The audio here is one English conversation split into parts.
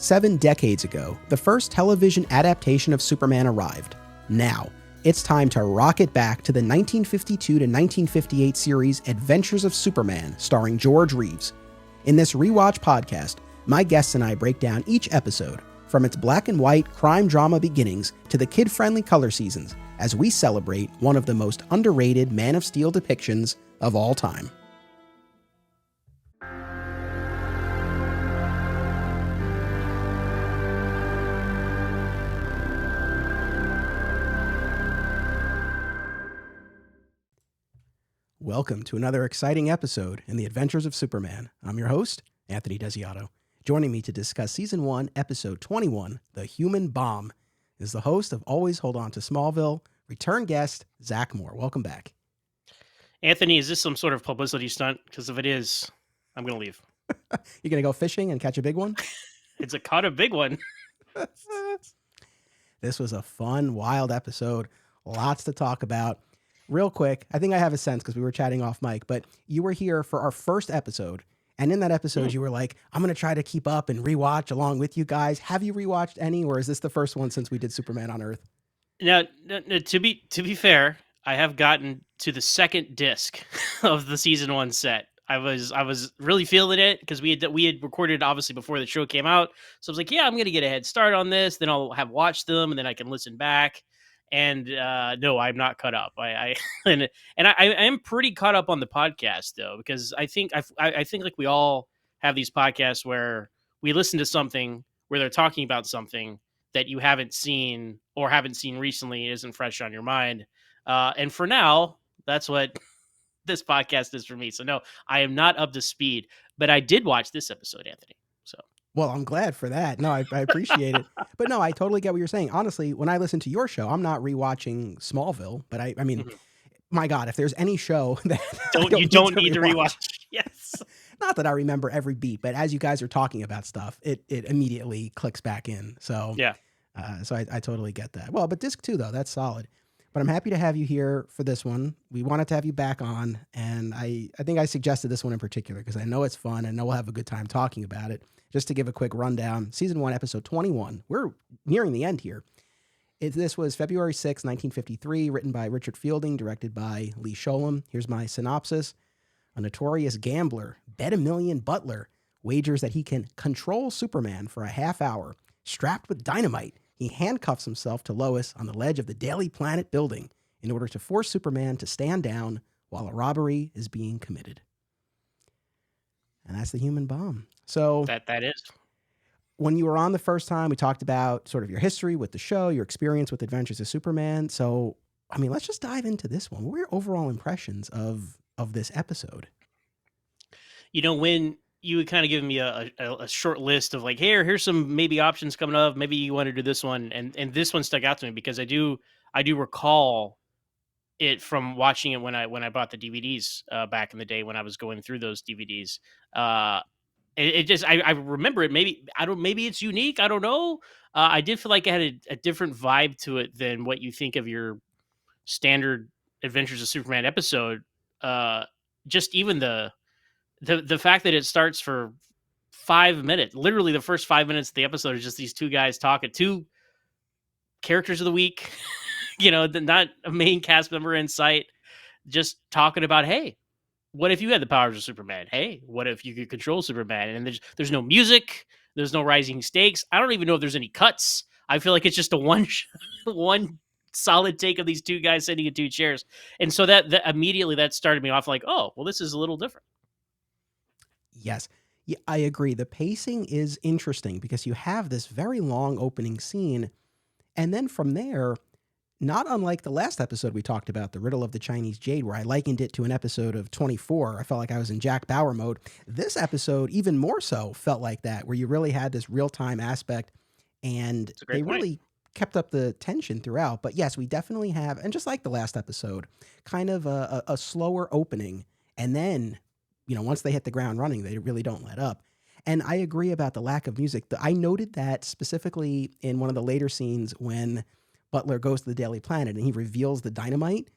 7 decades ago, the first television adaptation of Superman arrived. Now, it's time to rocket back to the 1952 to 1958 series Adventures of Superman, starring George Reeves. In this rewatch podcast, my guests and I break down each episode, from its black and white crime drama beginnings to the kid-friendly color seasons, as we celebrate one of the most underrated Man of Steel depictions of all time. Welcome to another exciting episode in the Adventures of Superman. I'm your host, Anthony Desiato. Joining me to discuss Season 1, Episode 21, The Human Bomb, is the host of Always Hold On to Smallville, return guest, Zach Moore. Welcome back. Anthony, is this some sort of publicity stunt? Because if it is, I'm going to leave. You going to go fishing and catch a big one? It's caught a big one. This was a fun, wild episode. Lots to talk about. Real quick, I think I have a sense because we were chatting off mic, but you were here for our first episode. And in that episode, you were like, I'm going to try to keep up and rewatch along with you guys. Have you rewatched any, or is this the first one since we did Superman on Earth? Now, to be fair, I have gotten to the second disc of the season 1 set. I was really feeling it because we had recorded obviously before the show came out. So I was like, yeah, I'm going to get a head start on this. Then I'll have watched them and then I can listen back. And no, I'm not caught up. I am pretty caught up on the podcast though, because I think like we all have these podcasts where we listen to something where they're talking about something that you haven't seen or haven't seen recently, isn't fresh on your mind. And for now, that's what this podcast is for me. So no, I am not up to speed, but I did watch this episode, Anthony. So. Well, I'm glad for that. No, I appreciate it. But no, I totally get what you're saying. Honestly, when I listen to your show, I'm not rewatching Smallville, but I mean, my God, if there's any show that you don't need to rewatch. Yes. Not that I remember every beat, but as you guys are talking about stuff, it immediately clicks back in. So yeah. So I totally get that. Well, but disc 2 though, that's solid. But I'm happy to have you here for this one. We wanted to have you back on, and I think I suggested this one in particular because I know it's fun. I know we'll have a good time talking about it. Just to give a quick rundown, Season 1, Episode 21. We're nearing the end here. This was February 6, 1953, written by Richard Fielding, directed by Lee Sholem. Here's my synopsis. A notorious gambler, Bet a Million Butler, wagers that he can control Superman for a half hour. Strapped with dynamite, he handcuffs himself to Lois on the ledge of the Daily Planet building in order to force Superman to stand down while a robbery is being committed. And that's the human bomb. So that is. When you were on the first time, we talked about sort of your history with the show, your experience with Adventures of Superman. So, I mean, let's just dive into this one. What were your overall impressions of this episode? You know, when you would kind of give me a short list of like, hey, here's some maybe options coming up. Maybe you want to do this one. And this one stuck out to me because I do recall it from watching it when I bought the DVDs back in the day when I was going through those DVDs. It just I remember it. Maybe it's unique. I don't know. I did feel like it had a different vibe to it than what you think of your standard Adventures of Superman episode. Just even the fact that it starts for 5 minutes, literally the first 5 minutes of the episode is just these two guys talking, two characters of the week, not a main cast member in sight, just talking about, hey, what if you had the powers of Superman? Hey, what if you could control Superman? And there's no music, there's no rising stakes. I don't even know if there's any cuts. I feel like it's just a one solid take of these two guys sitting in two chairs. And so that immediately that started me off like, oh, well, this is a little different. Yes, yeah, I agree. The pacing is interesting because you have this very long opening scene. And then from there, not unlike the last episode we talked about, The Riddle of the Chinese Jade, where I likened it to an episode of 24. I felt like I was in Jack Bauer mode. This episode, even more so, felt like that, where you really had this real-time aspect, and they really kept up the tension throughout. But yes, we definitely have, and just like the last episode, kind of a slower opening. And then, once they hit the ground running, they really don't let up. And I agree about the lack of music. I noted that specifically in one of the later scenes when Butler goes to the Daily Planet and he reveals the dynamite.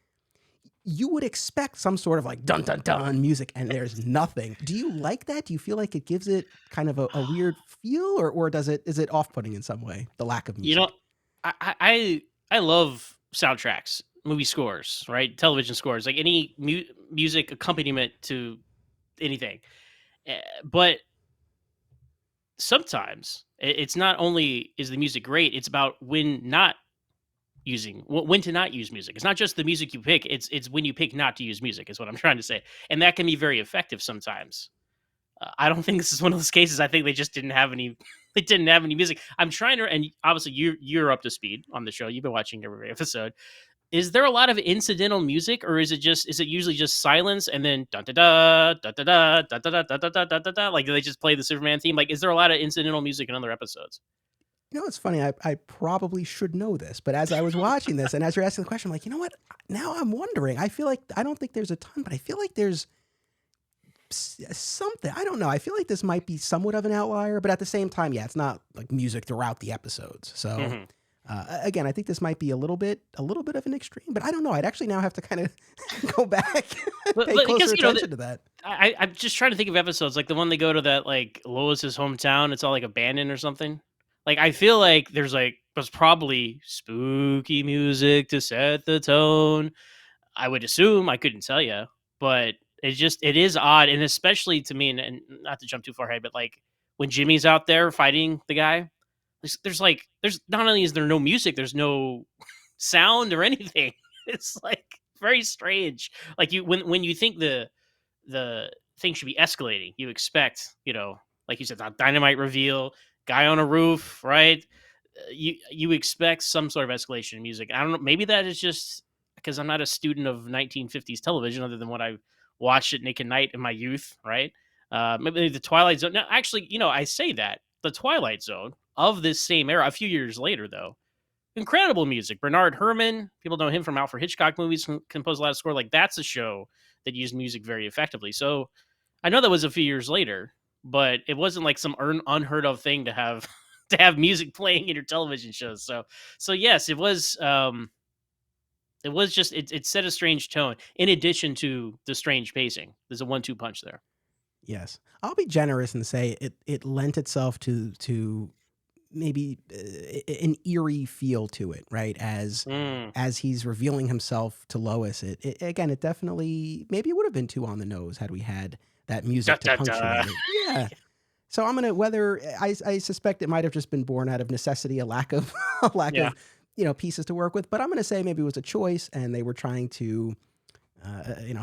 you would expect some sort of like dun dun dun music, and there's nothing. Do you like that? Do you feel like it gives it kind of a weird feel, or is it off putting in some way? The lack of You know, music. I love soundtracks, movie scores, right? Television scores, like any music accompaniment to anything. But sometimes it's not only is the music great, it's about when to not use music. It's not just the music you pick, it's when you pick not to use music is what I'm trying to say. And that can be very effective sometimes. I don't think this is one of those cases. I think they just didn't have any they didn't have any music. I'm trying to, and obviously you're up to speed on the show. You've been watching every episode. Is there a lot of incidental music, or is it usually just silence and then da da da da da da da da da da da da da da? Like, do they just play the Superman theme? Like, is there a lot of incidental music in other episodes? You know, it's funny. I probably should know this, but as I was watching this and as you're asking the question, I'm like, you know what? Now I'm wondering. I feel like I don't think there's a ton, but I feel like there's something. I don't know. I feel like this might be somewhat of an outlier, but at the same time, yeah, it's not like music throughout the episodes. So Hmm. again, I think this might be a little bit of an extreme, but I don't know. I'd actually now have to kind of go back and pay Because closer you know, attention to that. I'm just trying to think of episodes like the one they go to that like Lois's hometown. It's all like abandoned or something. Like I feel like there's probably spooky music to set the tone. I would assume, I couldn't tell you, but it is odd, and especially to me, and not to jump too far ahead, but like when Jimmy's out there fighting the guy, there's not only is there no music, there's no sound or anything. It's like very strange. Like when you think the thing should be escalating, you expect, like you said, that dynamite reveal, guy on a roof, right? You expect some sort of escalation in music. I don't know. Maybe that is just because I'm not a student of 1950s television, other than what I watched at Nick and Night in my youth, right? Maybe the Twilight Zone. Now, actually, I say that the Twilight Zone of this same era, a few years later, though, incredible music. Bernard Herrmann, people know him from Alfred Hitchcock movies, composed a lot of score. Like that's a show that used music very effectively. So I know that was a few years later, but it wasn't like some unheard of thing to have to have music playing in your television shows. So yes, it was. It was just it set a strange tone. In addition to the strange pacing, there's a 1-2 punch there. Yes, I'll be generous and say it lent itself to maybe an eerie feel to it, right? Mm. As he's revealing himself to Lois, it again, it definitely maybe it would have been too on the nose had we had that Da, music to da, da. punctuate it. Yeah. So I'm gonna whether I suspect it might have just been born out of necessity, a lack of a lack Yeah, of pieces to work with. But I'm gonna say maybe it was a choice, and they were trying to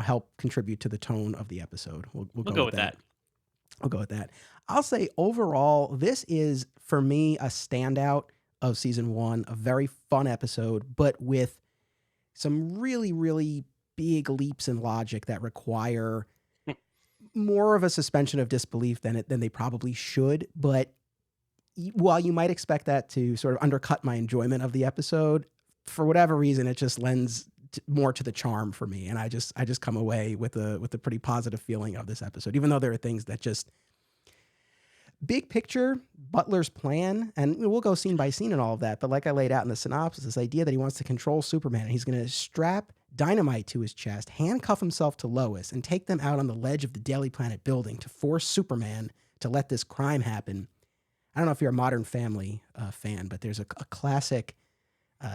help contribute to the tone of the episode. We'll we'll go go with with that. that. I'll go with that. I'll say overall, this is for me a standout of season one, a very fun episode, but with some really, really big leaps in logic that require more of a suspension of disbelief than they probably should. But while you might expect that to sort of undercut my enjoyment of the episode, for whatever reason, it just lends more to the charm for me, and I just come away with a pretty positive feeling of this episode, even though there are things that just big picture, Butler's plan, and we'll go scene by scene and all of that, but like I laid out in the synopsis, this idea that he wants to control Superman, and he's going to strap dynamite to his chest, handcuff himself to Lois, and take them out on the ledge of the Daily Planet building to force Superman to let this crime happen. I don't know if you're a Modern Family fan, but there's a classic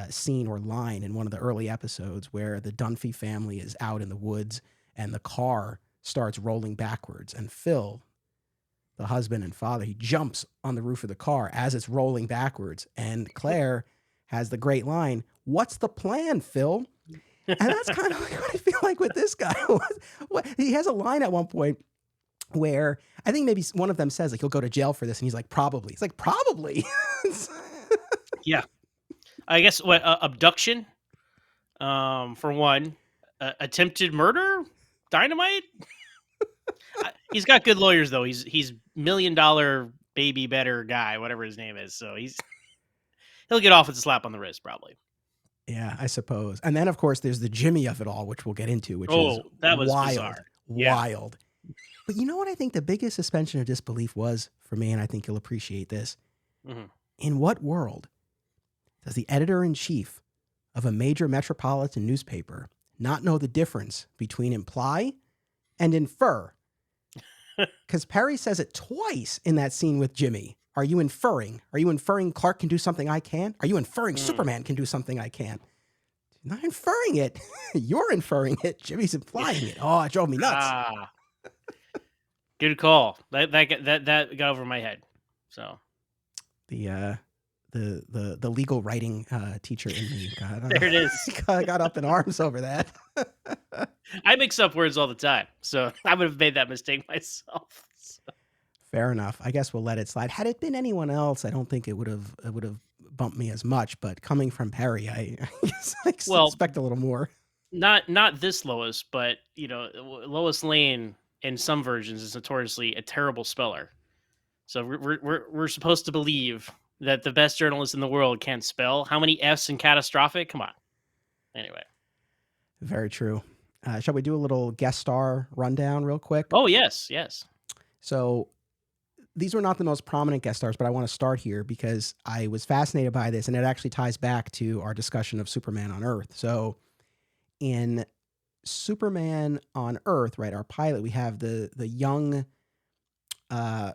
scene or line in one of the early episodes where the Dunphy family is out in the woods and the car starts rolling backwards, and Phil, the husband and father, he jumps on the roof of the car as it's rolling backwards. And Claire has the great line, "What's the plan, Phil?" And that's kind of like what I feel like with this guy. He has a line at one point where I think maybe one of them says, like, he'll go to jail for this. And he's like, probably. He's like, probably. Yeah, I guess what abduction, for one, attempted murder, dynamite. He's got good lawyers though. He's $1 million baby better guy, whatever his name is. So he'll get off with a slap on the wrist probably. Yeah, I suppose. And then, of course, there's the Jimmy of it all, which we'll get into, which is Oh, that was wild, bizarre. Yeah. wild. But you know what I think the biggest suspension of disbelief was for me, and I think you'll appreciate this? Mhm. In what world does the editor in chief of a major metropolitan newspaper not know the difference between imply and infer. Because Perry says it twice in that scene with Jimmy. Are you inferring? Are you inferring Clark can do something I can? Are you inferring Superman can do something I can? Not inferring it. You're inferring it. Jimmy's implying it. Oh, it drove me nuts. Good call. That got over my head. So the legal writing teacher in me there it is. got up in arms over that. I mix up words all the time, so I would have made that mistake myself. So. Fair enough. I guess we'll let it slide. Had it been anyone else, I don't think it would have bumped me as much. But coming from Perry, I expect a little more. Not this Lois, but Lois Lane in some versions is notoriously a terrible speller. So we're supposed to believe that the best journalist in the world can't spell. How many F's in catastrophic? Come on. Anyway. Very true. Shall we do a little guest star rundown real quick? Oh, yes. So these were not the most prominent guest stars, but I want to start here because I was fascinated by this, and it actually ties back to our discussion of Superman on Earth. So in Superman on Earth, right, our pilot, we have the young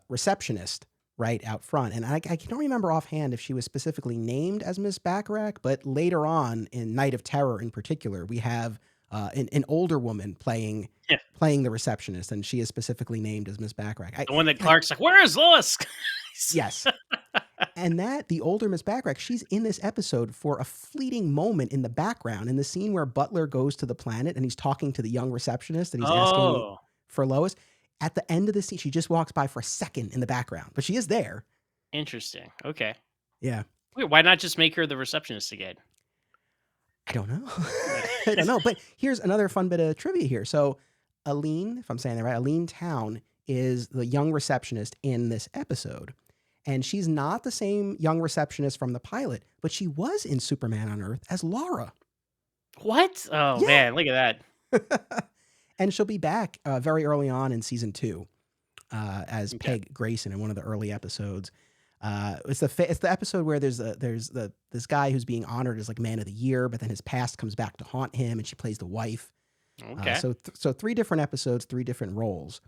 receptionist right out front. And I don't remember offhand if she was specifically named as Miss Bacharach, but later on in Night of Terror in particular, we have an older woman playing the receptionist, and she is specifically named as Miss Bacharach. The one that Clark's like, where is Lois? Yes. And the older Miss Bacharach, she's in this episode for a fleeting moment in the background, in the scene where Butler goes to the planet and he's talking to the young receptionist and he's asking for Lois. At the end of the scene, she just walks by for a second in the background, but she is there. Interesting. Okay. Yeah. Wait, why not just make her the receptionist again? I don't know. I don't know. But here's another fun bit of trivia here. So Aline, if I'm saying that right, Aline Town is the young receptionist in this episode. And she's not the same young receptionist from the pilot, but she was in Superman on Earth as Laura. What? Oh, yeah. Man, look at that. And she'll be back very early on in season 2 as Peg Grayson in one of the early episodes. It's the episode where there's this guy who's being honored as like Man of the Year, but then his past comes back to haunt him, and she plays the wife. Okay. So 3 different episodes, 3 different roles.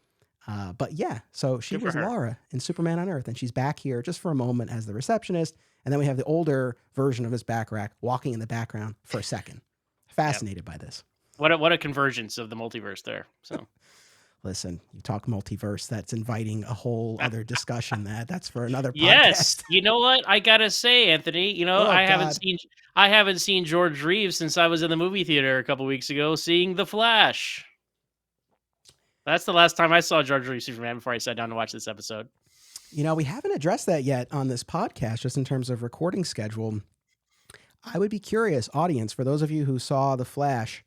But yeah, so she was Laura in Superman on Earth, and she's back here just for a moment as the receptionist, and then we have the older version of Miss Bacharach walking in the background for a second. Fascinated by this. What a convergence of the multiverse there. So. Listen, you talk multiverse, that's inviting a whole other discussion. That's for another podcast. Yes. You know what? I gotta say, Anthony, I haven't seen George Reeves since I was in the movie theater a couple weeks ago seeing The Flash. That's the last time I saw George Reeves Superman before I sat down to watch this episode. We haven't addressed that yet on this podcast, just in terms of recording schedule. I would be curious, audience, for those of you who saw The Flash,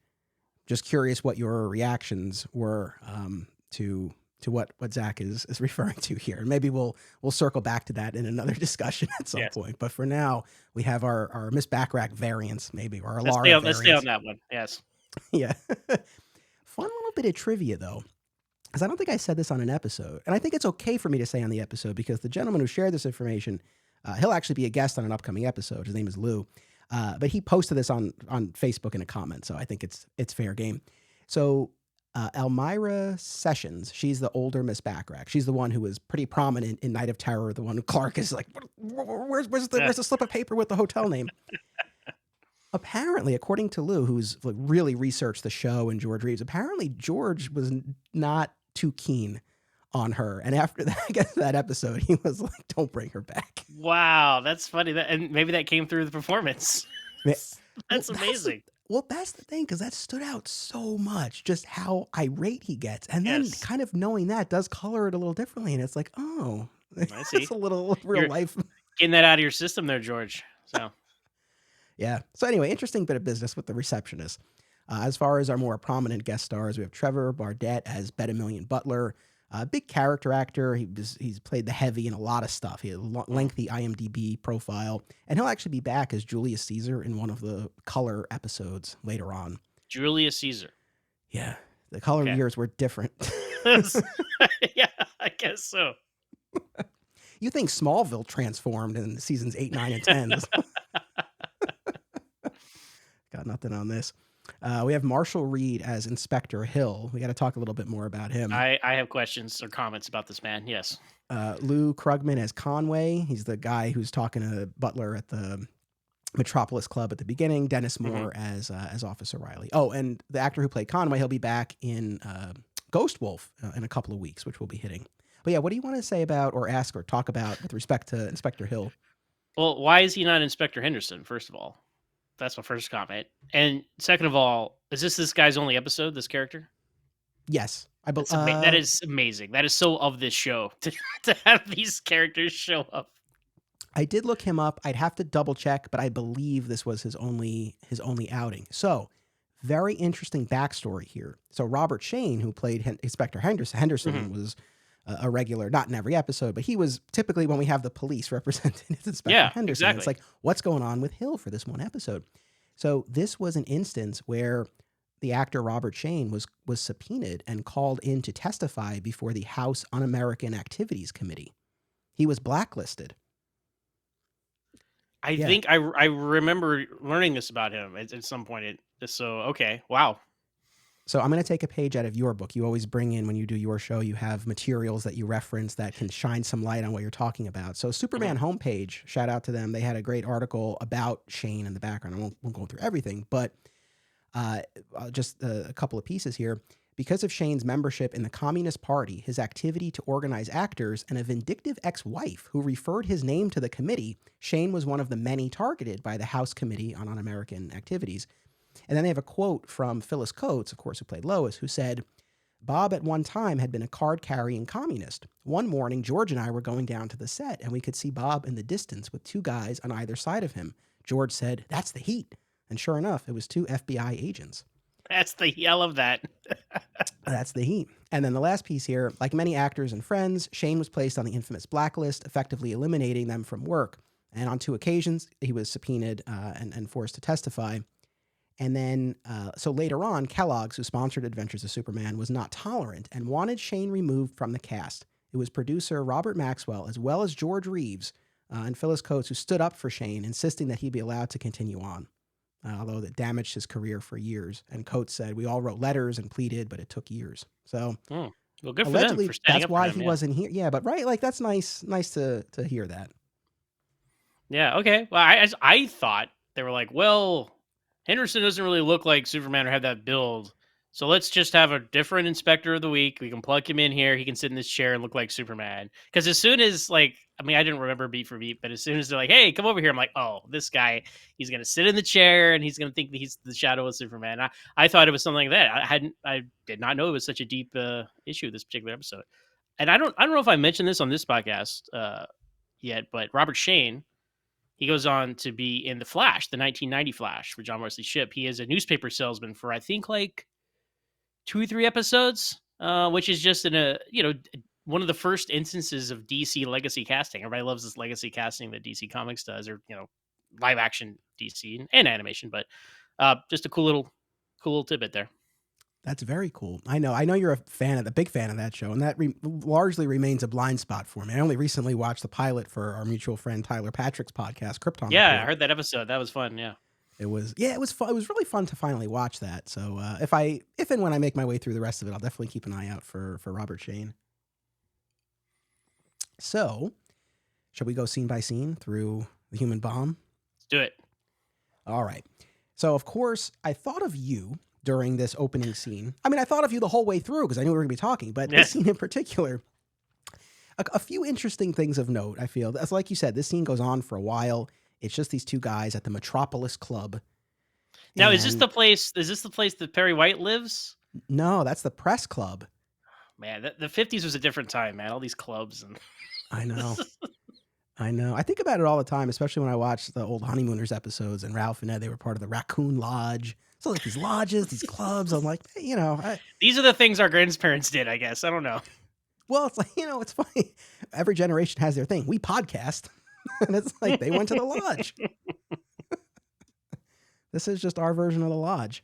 just curious what your reactions were to what Zach is referring to here. And maybe we'll circle back to that in another discussion at some point. But for now, we have our Miss Bacharach variants, maybe, or our Laura variants. Let's stay on that one. Yes. Yeah. Fun little bit of trivia, though, because I don't think I said this on an episode. And I think it's okay for me to say on the episode, because the gentleman who shared this information, he'll actually be a guest on an upcoming episode. His name is Lou. But he posted this on Facebook in a comment, so I think it's fair game. So Elmira Sessions, she's the older Miss Bacharach. She's the one who was pretty prominent in Night of Terror, the one who Clark is like, where's the slip of paper with the hotel name? Apparently, according to Lou, who's like really researched the show and George Reeves, apparently George was not too keen on her, and after that, I guess that episode, he was like, "Don't bring her back." Wow, that's funny. And maybe that came through the performance. That's amazing. That's the thing, because that stood out so much, just how irate he gets, and then kind of knowing that does color it a little differently, and it's like, oh, I see. It's a little real life. Getting that out of your system, there, George. So, yeah. So anyway, interesting bit of business with the receptionist. As far as our more prominent guest stars, we have Trevor Bardette as Betamillion Butler. Big character actor. He's played the heavy in a lot of stuff. He has a lengthy IMDb profile, and he'll actually be back as Julius Caesar in one of the color episodes later on. Julius Caesar. Yeah, the color years were different. Yeah, I guess so. You think Smallville transformed in seasons 8, 9, and 10? Got nothing on this. We have Marshall Reed as Inspector Hill. We got to talk a little bit more about him. I have questions or comments about this man. Yes. Lou Krugman as Conway. He's the guy who's talking to Butler at the Metropolis Club at the beginning. Dennis Moore as Officer Riley. Oh, and the actor who played Conway, he'll be back in Ghost Wolf in a couple of weeks, which we'll be hitting. But yeah, what do you want to say about or ask or talk about with respect to Inspector Hill? Well, why is he not Inspector Henderson? First of all, that's my first comment. And second of all, is this guy's only episode? This character? Yes, I believe That is amazing. That is so of this show to have these characters show up. I did look him up. I'd have to double check, but I believe this was his only outing. So, very interesting backstory here. So Robert Shane, who played Inspector Henderson was a regular, not in every episode, but he was typically when we have the police represented as Inspector Henderson. Exactly. It's like, what's going on with Hill for this one episode? So this was an instance where the actor Robert Shane was subpoenaed and called in to testify before the House Un-American Activities Committee. He was blacklisted. I think I remember learning this about him at some point. So, okay. Wow. So I'm going to take a page out of your book. You always bring in, when you do your show, you have materials that you reference that can shine some light on what you're talking about. So Superman homepage, shout out to them. They had a great article about Shane in the background. I won't go through everything, but just a couple of pieces here. Because of Shane's membership in the Communist Party, his activity to organize actors, and a vindictive ex-wife who referred his name to the committee, Shane was one of the many targeted by the House Committee on Un-American Activities. And then they have a quote from Phyllis Coates, of course, who played Lois, who said, "Bob at one time had been a card-carrying communist. One morning, George and I were going down to the set, and we could see Bob in the distance with two guys on either side of him. George said, 'That's the heat.' And sure enough, it was two FBI agents." That's the yell of that. That's the heat. And then the last piece here, like many actors and friends, Shane was placed on the infamous blacklist, effectively eliminating them from work. And on 2 occasions, he was subpoenaed and forced to testify. And then, so later on, Kellogg's, who sponsored Adventures of Superman, was not tolerant and wanted Shane removed from the cast. It was producer Robert Maxwell, as well as George Reeves and Phyllis Coates, who stood up for Shane, insisting that he be allowed to continue on. Although that damaged his career for years. And Coates said, "We all wrote letters and pleaded, but it took years." So, well, good for allegedly, them for standing that's up why for him, he wasn't here. Yeah, but right, like that's nice to hear that. Yeah. Okay. Well, I thought they were like, well, Henderson doesn't really look like Superman or have that build, so let's just have a different Inspector of the Week. We can plug him in here. He can sit in this chair and look like Superman. Because as soon as, like, I mean, I didn't remember beat for beat, but as soon as they're like, "Hey, come over here," I'm like, "Oh, this guy, he's gonna sit in the chair and he's gonna think that he's the shadow of Superman." I thought it was something like that. I did not know it was such a deep issue, this particular episode. And I don't know if I mentioned this on this podcast yet, but Robert Shane, he goes on to be in the Flash, the 1990 Flash for John Wesley Shipp. He is a newspaper salesman for, I think, like 2 or 3 episodes, which is just one of the first instances of DC legacy casting. Everybody loves this legacy casting that DC Comics does, or live action DC and animation. But just a cool little tidbit there. That's very cool. I know you're a big fan of that show, and that largely remains a blind spot for me. I only recently watched the pilot for our mutual friend Tyler Patrick's podcast, Krypton Yeah, Report. I heard that episode. That was fun. Yeah. It was fun. It was really fun to finally watch that. So if and when I make my way through the rest of it, I'll definitely keep an eye out for Robert Shane. So, shall we go scene by scene through the human bomb? Let's do it. All right. So, of course, I thought of you during this opening scene. I mean, I thought of you the whole way through because I knew we were going to be talking, but this scene in particular, a few interesting things of note, I feel. As like you said, this scene goes on for a while. It's just these two guys at the Metropolis Club. Now, is this the place that Perry White lives? No, that's the press club. Man, the 50s was a different time, man. All these clubs and I know. I think about it all the time, especially when I watch the old Honeymooners episodes and Ralph and Ed, they were part of the Raccoon Lodge. So like these lodges, these clubs, I'm like, hey, these are the things our grandparents did, I guess. I don't know. Well, it's like, it's funny. Every generation has their thing. We podcast. And it's like they went to the lodge. This is just our version of the lodge.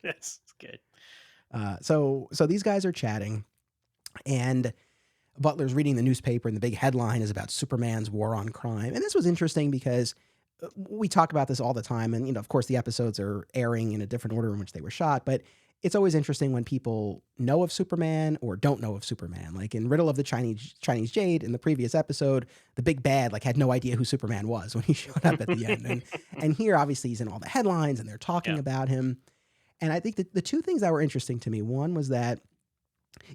Yes, it's good. So these guys are chatting, and Butler's reading the newspaper, and the big headline is about Superman's war on crime. And this was interesting because we talk about this all the time, and of course, the episodes are airing in a different order in which they were shot, but it's always interesting when people know of Superman or don't know of Superman. Like in Riddle of the Chinese Jade in the previous episode, the big bad like had no idea who Superman was when he showed up at the end, and here obviously he's in all the headlines and they're talking Yeah. about him. And I think that the two things that were interesting to me, one was that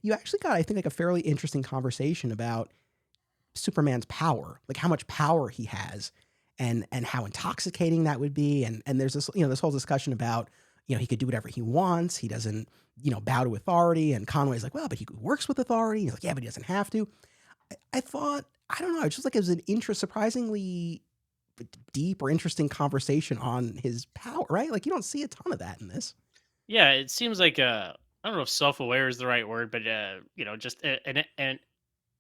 you actually got, I think, like a fairly interesting conversation about Superman's power, like how much power he has, and how intoxicating that would be. And there's this this whole discussion about he could do whatever he wants. He doesn't bow to authority. And Conway's like, well, but he works with authority. He's like, yeah, but he doesn't have to. I thought, I don't know, it's just like it was an surprisingly deep or interesting conversation on his power, right? Like you don't see a ton of that in this. Yeah, it seems like I don't know if self-aware is the right word, but just an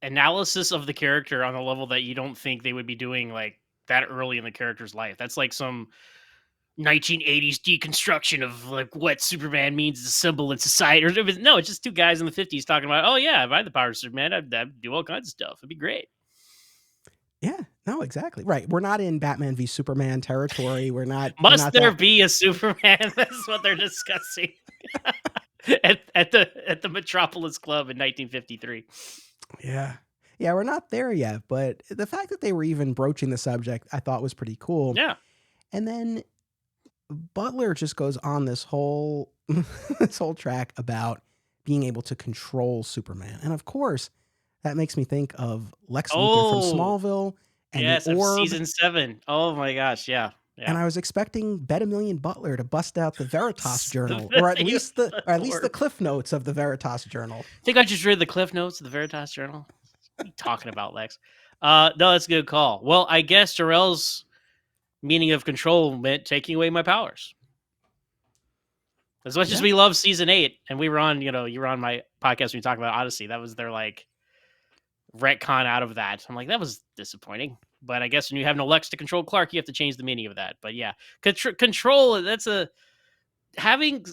analysis of the character on a level that you don't think they would be doing like that early in the character's life. That's like some 1980s deconstruction of like what Superman means as a symbol in society. Or no, it's just two guys in the 50s talking about, oh yeah, if I had the power of Superman, I'd do all kinds of stuff. It'd be great. Yeah, no, exactly. Right. We're not in Batman v Superman territory. We're Must not there that. be a Superman? That's what they're discussing at the Metropolis Club in 1953. Yeah. Yeah, we're not there yet, but the fact that they were even broaching the subject I thought was pretty cool. Yeah. And then Butler just goes on this whole this whole track about being able to control Superman. And of course, that makes me think of Lex Luthor from Oh, Smallville and the yes, of orb. season 7. Oh my gosh, yeah. And Yeah. I was expecting Bet a Million Butler to bust out the Veritas The Journal, or at video least the orb. cliff notes of the Veritas Journal. Think I just read the cliff notes of the Veritas Journal. What are you talking about, Lex? No, that's a good call. Well, I guess Jarrell's meaning of control meant taking away my powers. As much as Yeah. we love season 8, and we were on, you were on my podcast when you talked about Odyssey. That was their like retcon out of that. I'm like, that was disappointing. But I guess when you have no Lex to control Clark, you have to change the meaning of that. But yeah, control. That's a having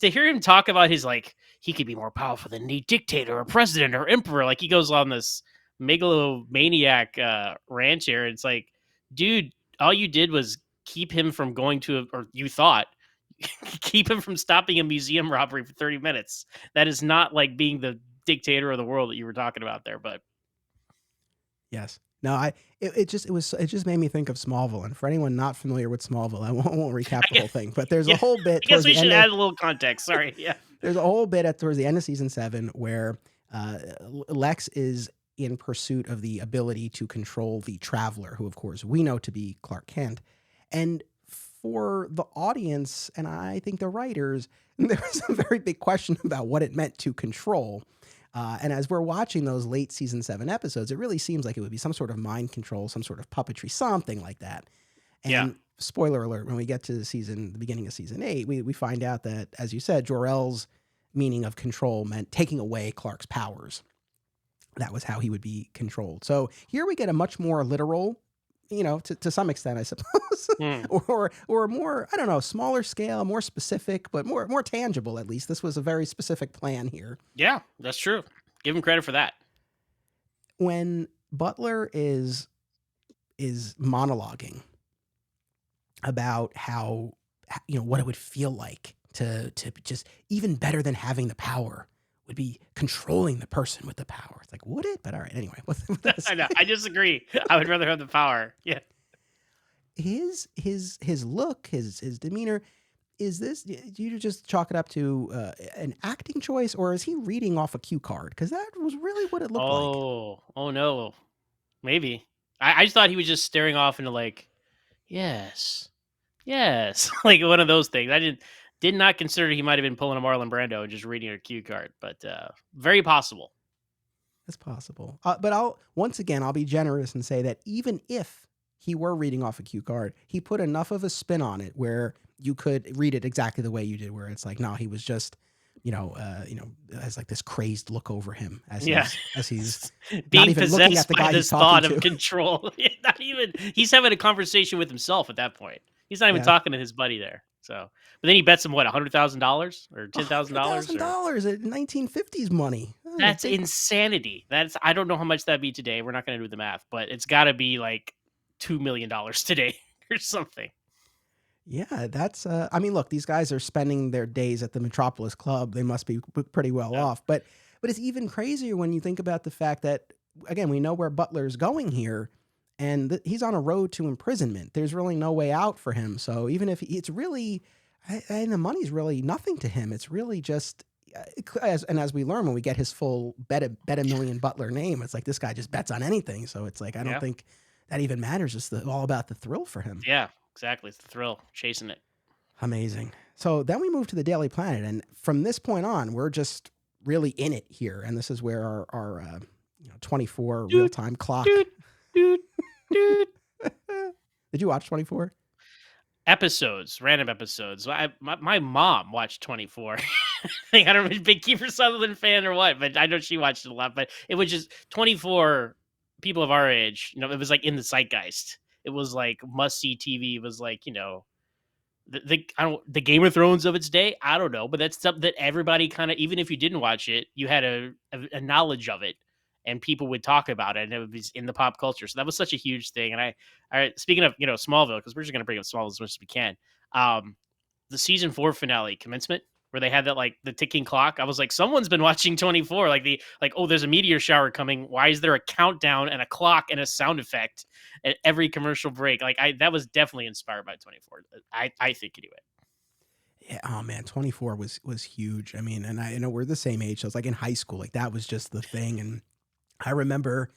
to hear him talk about his like he could be more powerful than any dictator or president or emperor. Like he goes on this megalomaniac rant here. It's like, dude, all you did was keep him from going to, or you thought keep him from stopping a museum robbery for 30 minutes. That is not like being the dictator of the world that you were talking about there. But Yes. No, it just made me think of Smallville. And for anyone not familiar with Smallville, I won't recap I the guess, whole thing, but there's a yeah, whole bit I guess towards we the should end add of a little context. Sorry. Yeah. there's a whole bit towards the end of season 7 where Lex is in pursuit of the ability to control the Traveler, who of course we know to be Clark Kent. And for the audience, and I think the writers, there was a very big question about what it meant to control. And as we're watching those late season 7 episodes, it really seems like it would be some sort of mind control, some sort of puppetry, something like that. Yeah. And spoiler alert, when we get to the beginning of season 8, we find out that, as you said, Jor-El's meaning of control meant taking away Clark's powers. That was how he would be controlled. So here we get a much more literal, to some extent, I suppose, Hmm. or more, I don't know, smaller scale, more specific, but more tangible. At least this was a very specific plan here. Yeah, that's true. Give him credit for that. When Butler is monologuing about how what it would feel like to just, even better than having the power would be controlling the person with the power. It's like, would it? But all right, anyway, I know. I disagree. I would rather have the power. Yeah. his look, his demeanor. Is this, do you just chalk it up to an acting choice, or is he reading off a cue card? Because that was really what it looked like. Oh no. Maybe. I just thought he was just staring off into like, yes, yes, like one of those things. I did not consider he might have been pulling a Marlon Brando and just reading a cue card, but very possible. It's possible. But I'll be generous and say that even if he were reading off a cue card, he put enough of a spin on it where you could read it exactly the way you did, where it's like, no, he was just, has like this crazed look over him Yeah. as he's not Being even looking at possessed the by guy he's this thought talking of to. control. Not even, he's having a conversation with himself at that point. He's not even Yeah. talking to his buddy there. So, but then he bets him what, $100,000 or $10,000 or $100,000 at 1950s money. that's insanity. I don't know how much that'd be today. We're not going to do the math, but it's got to be like $2 million today. or something. Yeah, that's. I mean, look, these guys are spending their days at the Metropolis Club. They must be pretty well Yep. off. But it's even crazier when you think about the fact that again, we know where Butler's going here, and he's on a road to imprisonment. There's really no way out for him. So even if it's really, and the money's really nothing to him. It's really just. As we learn when we get his full bet a million Butler name, it's like this guy just bets on anything. So it's like I don't Yeah. think that even matters. It's all about the thrill for him. Yeah. Exactly. It's the thrill chasing it. Amazing. So then we move to the Daily Planet, and from this point on, we're just really in it here. And this is where our 24 real Dude, time clock. dude, dude, dude. Did you watch 24? Episodes, random episodes. My mom watched 24. I don't know if she's a big Kiefer Sutherland fan or what, but I know she watched it a lot. But it was just 24 people of our age. It was like in the zeitgeist. It was like must see TV. It was like the Game of Thrones of its day. I don't know, but that's something that everybody kind of, even if you didn't watch it, you had a knowledge of it, and people would talk about it, and it was in the pop culture. So that was such a huge thing. And I speaking of Smallville, because we're just gonna bring up Smallville as much as we can. The season 4 finale commencement where they had that like the ticking clock. I was like, someone's been watching 24. Oh, there's a meteor shower coming. Why is there a countdown and a clock and a sound effect at every commercial break? That was definitely inspired by 24. I think anyway. Yeah. Oh man, 24 was huge. I mean, and I know we're the same age. So it's like in high school, like that was just the thing. And I remember,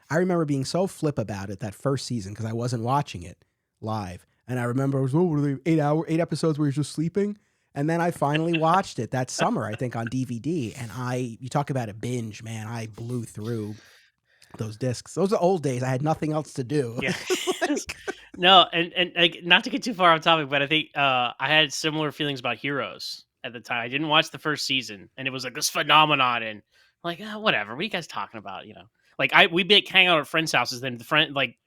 I remember being so flip about it that first season because I wasn't watching it live. And I remember it was, what were they, 8 episodes where you're just sleeping? And then I finally watched it that summer, I think on DVD. And you talk about a binge, man. I blew through those discs. Those are old days. I had nothing else to do. Yeah. Like, No, and like not to get too far off topic, but I think I had similar feelings about Heroes at the time. I didn't watch the first season, and it was like this phenomenon, and like whatever. What are you guys talking about? We'd be hang out at friends' houses, then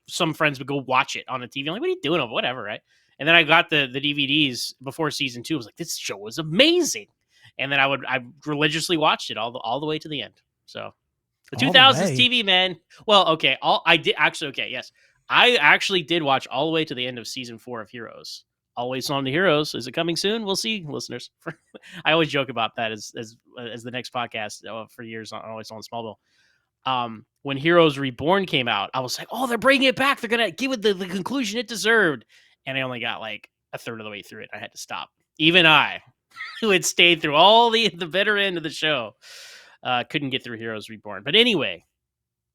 some friends would go watch it on the TV. I'm like, what are you doing? Whatever, right? And then I got the DVDs before season 2. I was like, this show was amazing, and then I religiously watched it all the way to the end. So the all the 2000s way. TV, man. Well, okay, I did actually. Okay, yes. I actually did watch all the way to the end of season 4 of Heroes. Always on to Heroes. Is it coming soon? We'll see, listeners. I always joke about that as the next podcast for years on Always on Smallville. When Heroes Reborn came out, I was like, oh, they're bringing it back. They're gonna give it the conclusion it deserved. And I only got like a third of the way through it. I had to stop. Even I, who had stayed through all the bitter end of the show, couldn't get through Heroes Reborn. But anyway,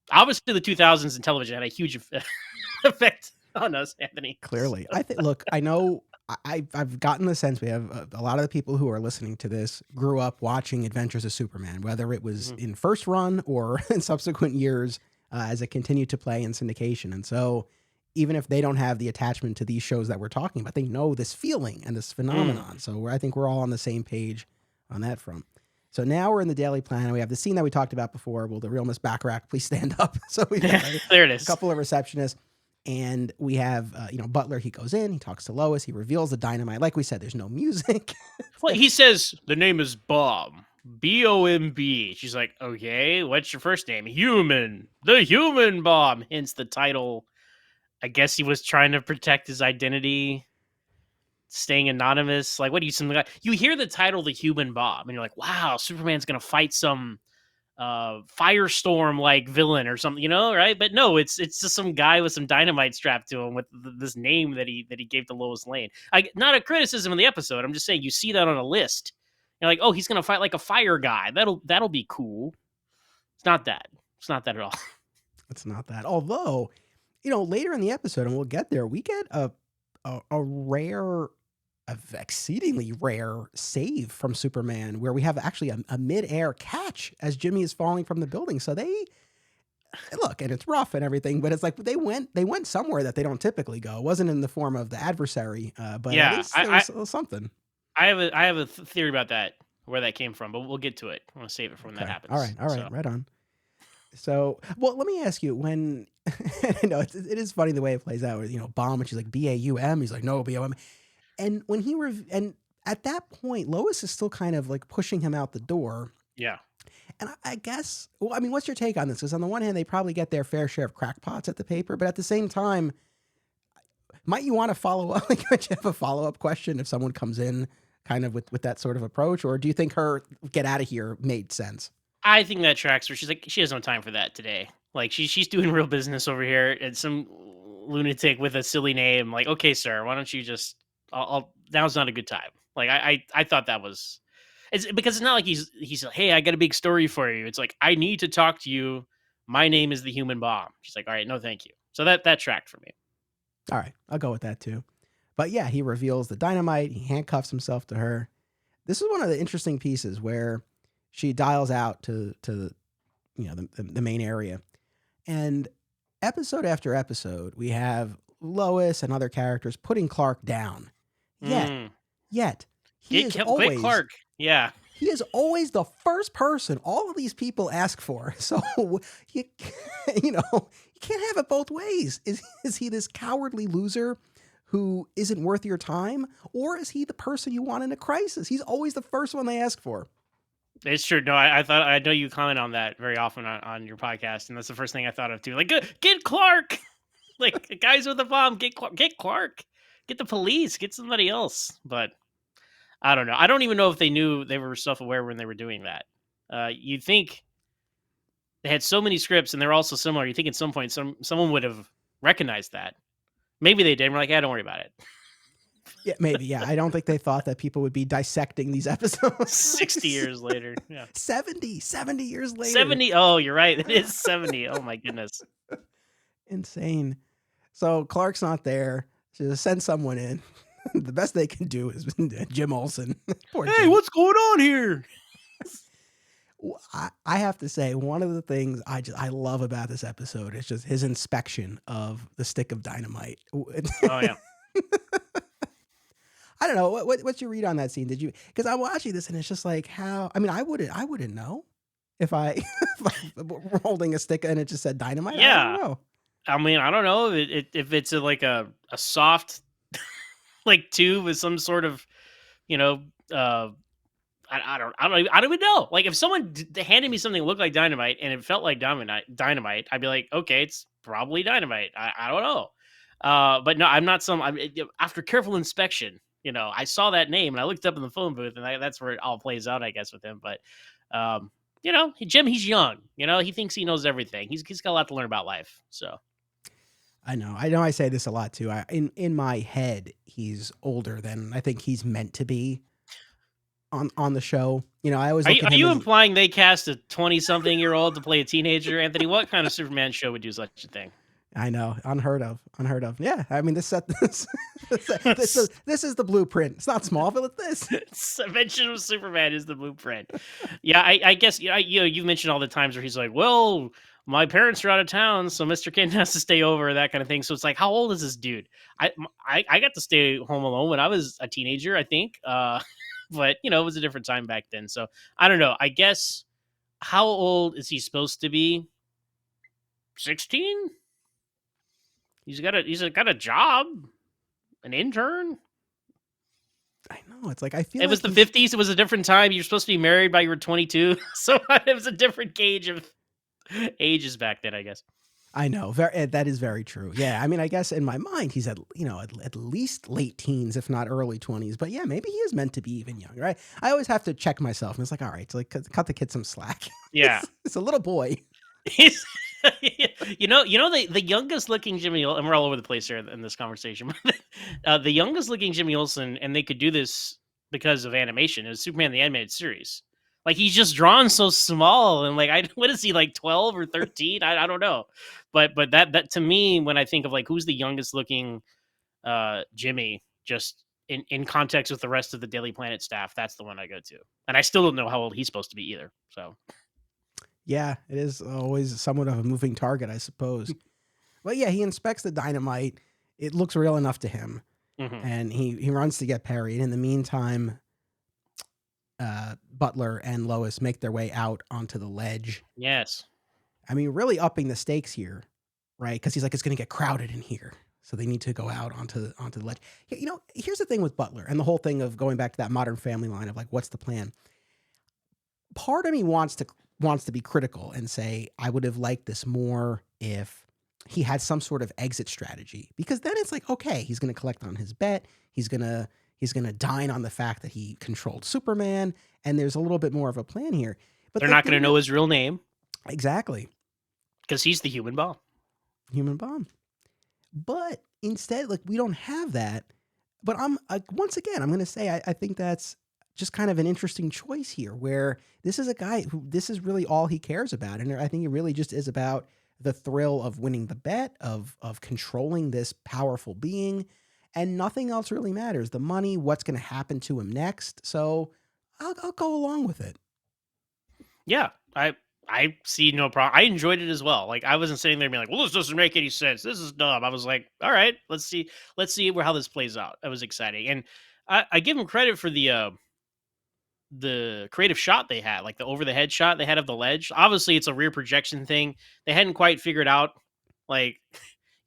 obviously the 2000s in television had a huge effect on us, Anthony. Clearly, I think. Look, I know. I've gotten the sense we have a lot of the people who are listening to this grew up watching Adventures of Superman, whether it was in first run or in subsequent years as it continued to play in syndication. And so, even if they don't have the attachment to these shows that we're talking about, they know this feeling and this phenomenon. So I think we're all on the same page on that front. So now we're in the Daily Planet. We have the scene that we talked about before. Will the real Miss Backrack please stand up? So we got There it a is. couple of receptionists. And we have, Butler, he goes in, he talks to Lois, he reveals the dynamite. Like we said, there's no music. Well, he says the name is Bomb. B-O-M-B. She's like, okay, what's your first name? Human. The Human Bomb. Hence the title. I guess he was trying to protect his identity, staying anonymous. Like, what do you hear the title, The Human Bomb, and you're like, wow, Superman's going to fight some firestorm like villain or something, right? But no, it's just some guy with some dynamite strapped to him with this name that he gave to Lois Lane. Not a criticism of the episode. I'm just saying you see that on a list. You're like, oh, he's gonna fight like a fire guy. That'll be cool. It's not that. It's not that at all. It's not that. Although, later in the episode, and we'll get there, we get a rare, exceedingly rare save from Superman where we have actually a mid-air catch as Jimmy is falling from the building. So they look, and it's rough and everything, but it's like they went somewhere that they don't typically go. It wasn't in the form of the adversary, but Yeah, at least there was something. I have a theory about that, where that came from, but we'll get to it. I want to save it for when that happens. All right, So. right on. So, well, let me ask you when, I know it is funny the way it plays out with, Bomb, and she's like, B-A-U-M. He's like, no, B-O-M. And when and at that point, Lois is still kind of like pushing him out the door. Yeah. And I guess, well, I mean, what's your take on this? Because on the one hand, they probably get their fair share of crackpots at the paper, but at the same time, Might you want to follow up? Like, might you have a follow up question if someone comes in kind of with that sort of approach, or do you think her get out of here made sense? I think that tracks her. She's like, she has no time for that today. Like she's doing real business over here, and some lunatic with a silly name. Like, okay, sir, why don't you just? Now's not a good time. Like I thought that was. It's because it's not like he's like, hey, I got a big story for you. It's like I need to talk to you. My name is the human bomb. She's like, all right, no, thank you. So that tracked for me. All right, I'll go with that too. But yeah, he reveals the dynamite. He handcuffs himself to her. This is one of the interesting pieces where she dials out to the main area, and episode after episode, we have Lois and other characters putting Clark down. Yet, Mm. yet he Get is quick, always Clark. Yeah. he is always the first person all of these people ask for. So you you can't have it both ways. Is he this cowardly loser who isn't worth your time, or is he the person you want in a crisis? He's always the first one they ask for. It's true. No, I know you comment on that very often on your podcast, and that's the first thing I thought of too. Like, get Clark, like guys with a bomb, get Clark, get the police, get somebody else. But I don't know. I don't even know if they knew they were self aware when they were doing that. You'd think they had so many scripts and they're all so similar. You think at some point someone would have recognized that. Maybe they did. And we're like, yeah, don't worry about it. Yeah, maybe. Yeah, I don't think they thought that people would be dissecting these episodes 60 years later. Yeah. 70 years later. 70. Oh, you're right. It is 70. Oh my goodness. Insane. So Clark's not there. So just send someone in. The best they can do is Jim Olsen. Poor Hey, Jim. what's going on here? I have to say, one of the things I love about this episode is just his inspection of the stick of dynamite. Oh yeah. I don't know what's your read on that scene. Did you? Because I'm watching this and it's just like how. I mean, I wouldn't know if I if I were holding a stick and it just said dynamite. I Yeah. don't know. I mean, I don't know if it's like a soft like tube with some sort of, you know, I don't even know. Like if someone handed me something that looked like dynamite and it felt like dynamite, I'd be like, okay, it's probably dynamite. I don't know. But no, I'm not after careful inspection, I saw that name and I looked up in the phone booth and that's where it all plays out, I guess, with him. But, Jim, he's young, he thinks he knows everything. He's got a lot to learn about life. So. I know I say this a lot too. In my head, he's older than I think he's meant to be on the show. I always look at Are him you as, implying they cast a 20-something-year-old to play a teenager, Anthony? What kind of Superman show would do such a thing? I know, unheard of. Yeah, I mean this is the blueprint. It's not Smallville. It's this. Invention of Superman is the blueprint. Yeah, I guess you've mentioned all the times where he's like, well, my parents are out of town, so Mr. Kent has to stay over, that kind of thing. So it's like, how old is this dude? I got to stay home alone when I was a teenager, I think. But it was a different time back then. So I don't know. I guess how old is he supposed to be? 16? He's got a job, an intern. I know. It's like I feel it was the 50s. It was a different time. You're supposed to be married by you were 22, so it was a different gauge of ages back then, I guess. I know. That is very true. Yeah. I mean, I guess in my mind, he's at least late teens, if not early 20s. But yeah, maybe he is meant to be even younger. Right? I always have to check myself. And it's like, all right, so like cut the kid some slack. Yeah. It's a little boy. He's, the youngest looking Jimmy, and we're all over the place here in this conversation. The youngest looking Jimmy Olsen, and they could do this because of animation, is Superman the Animated Series. Like he's just drawn so small, and like what is he, like 12 or 13? I don't know, but that to me, when I think of like who's the youngest looking Jimmy, just in context with the rest of the Daily Planet staff, that's the one I go to, and I still don't know how old he's supposed to be either. So. Yeah, it is always somewhat of a moving target, I suppose. But yeah, he inspects the dynamite. It looks real enough to him. Mm-hmm. And he runs to get Perry. And in the meantime, Butler and Lois make their way out onto the ledge. Yes. I mean, really upping the stakes here, right? Because he's like, it's going to get crowded in here. So they need to go out onto the ledge. Here's the thing with Butler and the whole thing of going back to that Modern Family line of like, what's the plan? Part of me wants to be critical and say, I would have liked this more if he had some sort of exit strategy, because then it's like, okay, he's going to collect on his bet. He's going to dine on the fact that he controlled Superman, and there's a little bit more of a plan here. But They're the not going to thing that know his real name exactly, because he's the human bomb. human bomb. But instead, like, we don't have that. But I'm once again, I'm going to say I think that's just kind of an interesting choice here, where this is a guy who this is really all he cares about, and I think it really just is about the thrill of winning the bet, of controlling this powerful being, and nothing else really matters. The money, what's going to happen to him next. So I'll go along with it. Yeah, I see no problem. I enjoyed it as well. Like I wasn't sitting there being like, "Well, this doesn't make any sense. This is dumb." I was like, "All right, let's see how this plays out." That was exciting, and I give him credit for the creative shot they had, like the over the head shot they had of the ledge. Obviously, it's a rear projection thing. They hadn't quite figured out like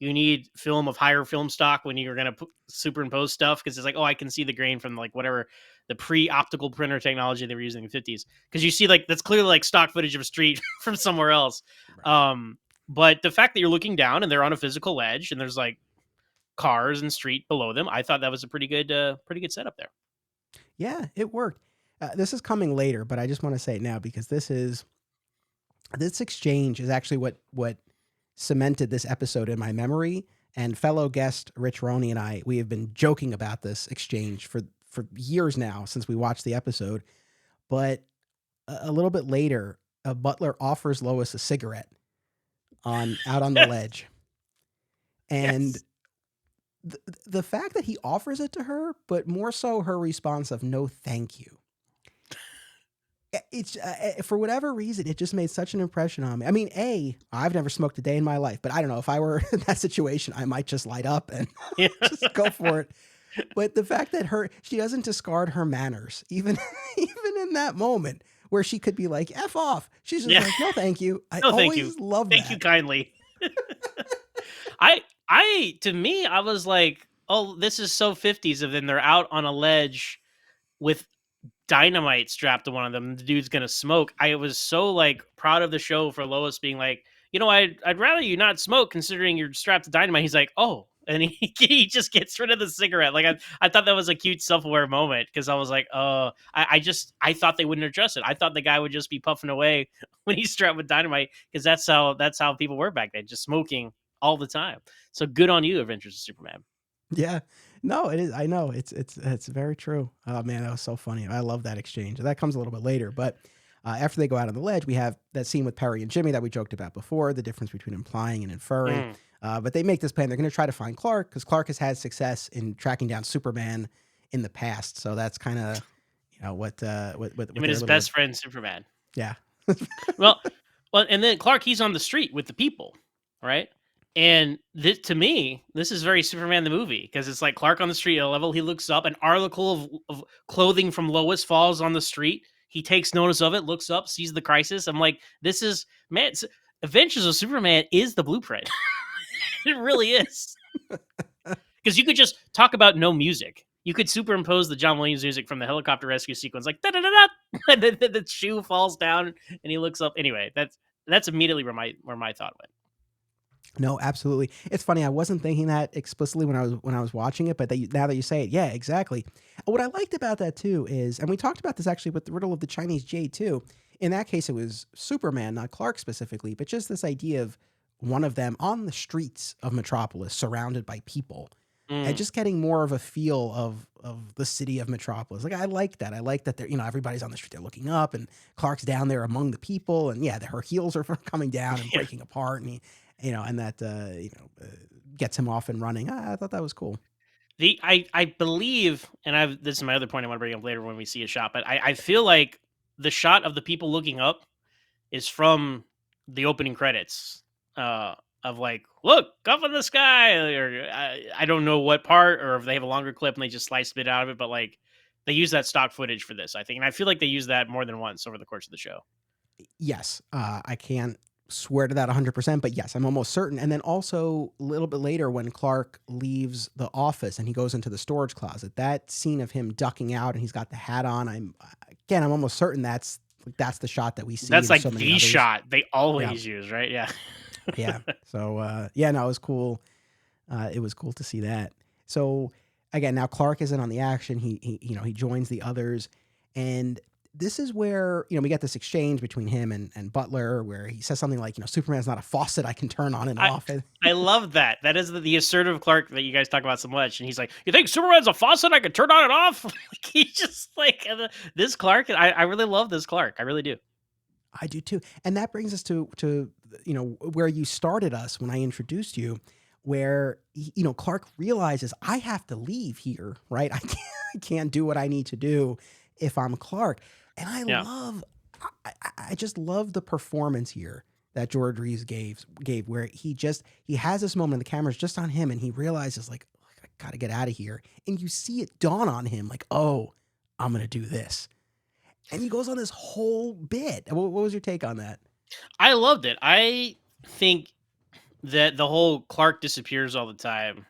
you need film of higher film stock when you're going to superimpose stuff, because it's like, oh, I can see the grain from like whatever the pre-optical printer technology they were using in the 50s, because you see like that's clearly like stock footage of a street from somewhere else. Right. But the fact that you're looking down and they're on a physical ledge and there's like cars and street below them, I thought that was a pretty good setup there. Yeah, it worked. This is coming later, but I just want to say it now, because this exchange is actually what cemented this episode in my memory. And fellow guest Rich Roney and I, we have been joking about this exchange for years now, since we watched the episode. But a little bit later, Butler offers Lois a cigarette on out on the Yes. ledge, and Yes. the fact that he offers it to her, but more so her response of no, thank you. It's for whatever reason, it just made such an impression on me. I mean, I've never smoked a day in my life, but I don't know, if I were in that situation, I might just light up and Yeah. just go for it. But the fact that she doesn't discard her manners, even even in that moment where she could be like "f off," she's just Yeah. like, "No, thank you." I No, thank you. always love Thank you that. kindly. To me, I was like, oh, this is so 50s of them. They're out on a ledge with dynamite strapped to one of them. The dude's gonna smoke. I was so like proud of the show for Lois being like, I'd rather you not smoke considering you're strapped to dynamite. He's like, oh, and he just gets rid of the cigarette. Like I thought that was a cute self aware moment, because I was like, I thought they wouldn't address it. I thought the guy would just be puffing away when he's strapped with dynamite, because that's how people were back then, just smoking all the time. So good on you, Adventures of Superman. Yeah. No, it is. I know. It's very true. Oh man, that was so funny. I love that exchange. That comes a little bit later, but after they go out on the ledge, we have that scene with Perry and Jimmy that we joked about before, the difference between implying and inferring. Mm. But they make this plan. They're going to try to find Clark, because Clark has had success in tracking down Superman in the past. So that's kind of, what Him and their his little, best friend Superman. yeah. Well, and then Clark, he's on the street with the people, right? And this, to me, this is very Superman the movie, because it's like Clark on the street at a level. He looks up, an article of clothing from Lois falls on the street. He takes notice of it, looks up, sees the crisis. I'm like, this is man. Adventures of Superman is the blueprint. It really is, because you could just talk about no music. You could superimpose the John Williams music from the helicopter rescue sequence, like da da da da, and then the shoe falls down and he looks up. Anyway, that's immediately where my thought went. No, absolutely. It's funny. I wasn't thinking that explicitly when I was watching it, but now that you say it, yeah, exactly. What I liked about that too is, and we talked about this actually with the riddle of the Chinese jade too. In that case, it was Superman, not Clark specifically, but just this idea of one of them on the streets of Metropolis, surrounded by people, and Mm. just getting more of a feel of the city of Metropolis. Like I like that. I like that they're, everybody's on the street, they're looking up, and Clark's down there among the people, and yeah, her heels are coming down and Yeah. breaking apart, and and that gets him off and running. I thought that was cool. I believe, and this is my other point I want to bring up later when we see a shot, but I feel like the shot of the people looking up is from the opening credits, of like, look up in the sky, or I don't know what part, or if they have a longer clip and they just slice a bit out of it, but like they use that stock footage for this, I think, and I feel like they use that more than once over the course of the show. Yes, I can't swear to that 100%, but yes, I'm almost certain. And then also a little bit later, when Clark leaves the office and he goes into the storage closet, that scene of him ducking out and he's got the hat on. I'm almost certain that's the shot that we see. That's There's like so many the others. shot they Yeah. always use, right? Yeah. Yeah. So yeah, no, it was cool. It was cool to see that. So again, now Clark isn't on the action. He joins the others, and this is where we get this exchange between him and Butler, where he says something like, Superman's not a faucet I can turn on and I off. I love that. That is the assertive Clark that you guys talk about so much. And he's like, "You think Superman's a faucet? I can turn on and off." Like, he's just like this Clark. I really love this Clark. I really do. I do too. And that brings us to where you started us when I introduced you, where Clark realizes I have to leave here, right? I can't do what I need to do if I'm Clark. And Yeah. I just love the performance here that George Reeves gave where he has this moment, the camera's just on him, and he realizes like, I gotta get out of here. And you see it dawn on him, like, oh, I'm gonna do this. And he goes on this whole bit. What was your take on that? I loved it. I think that the whole Clark disappears all the time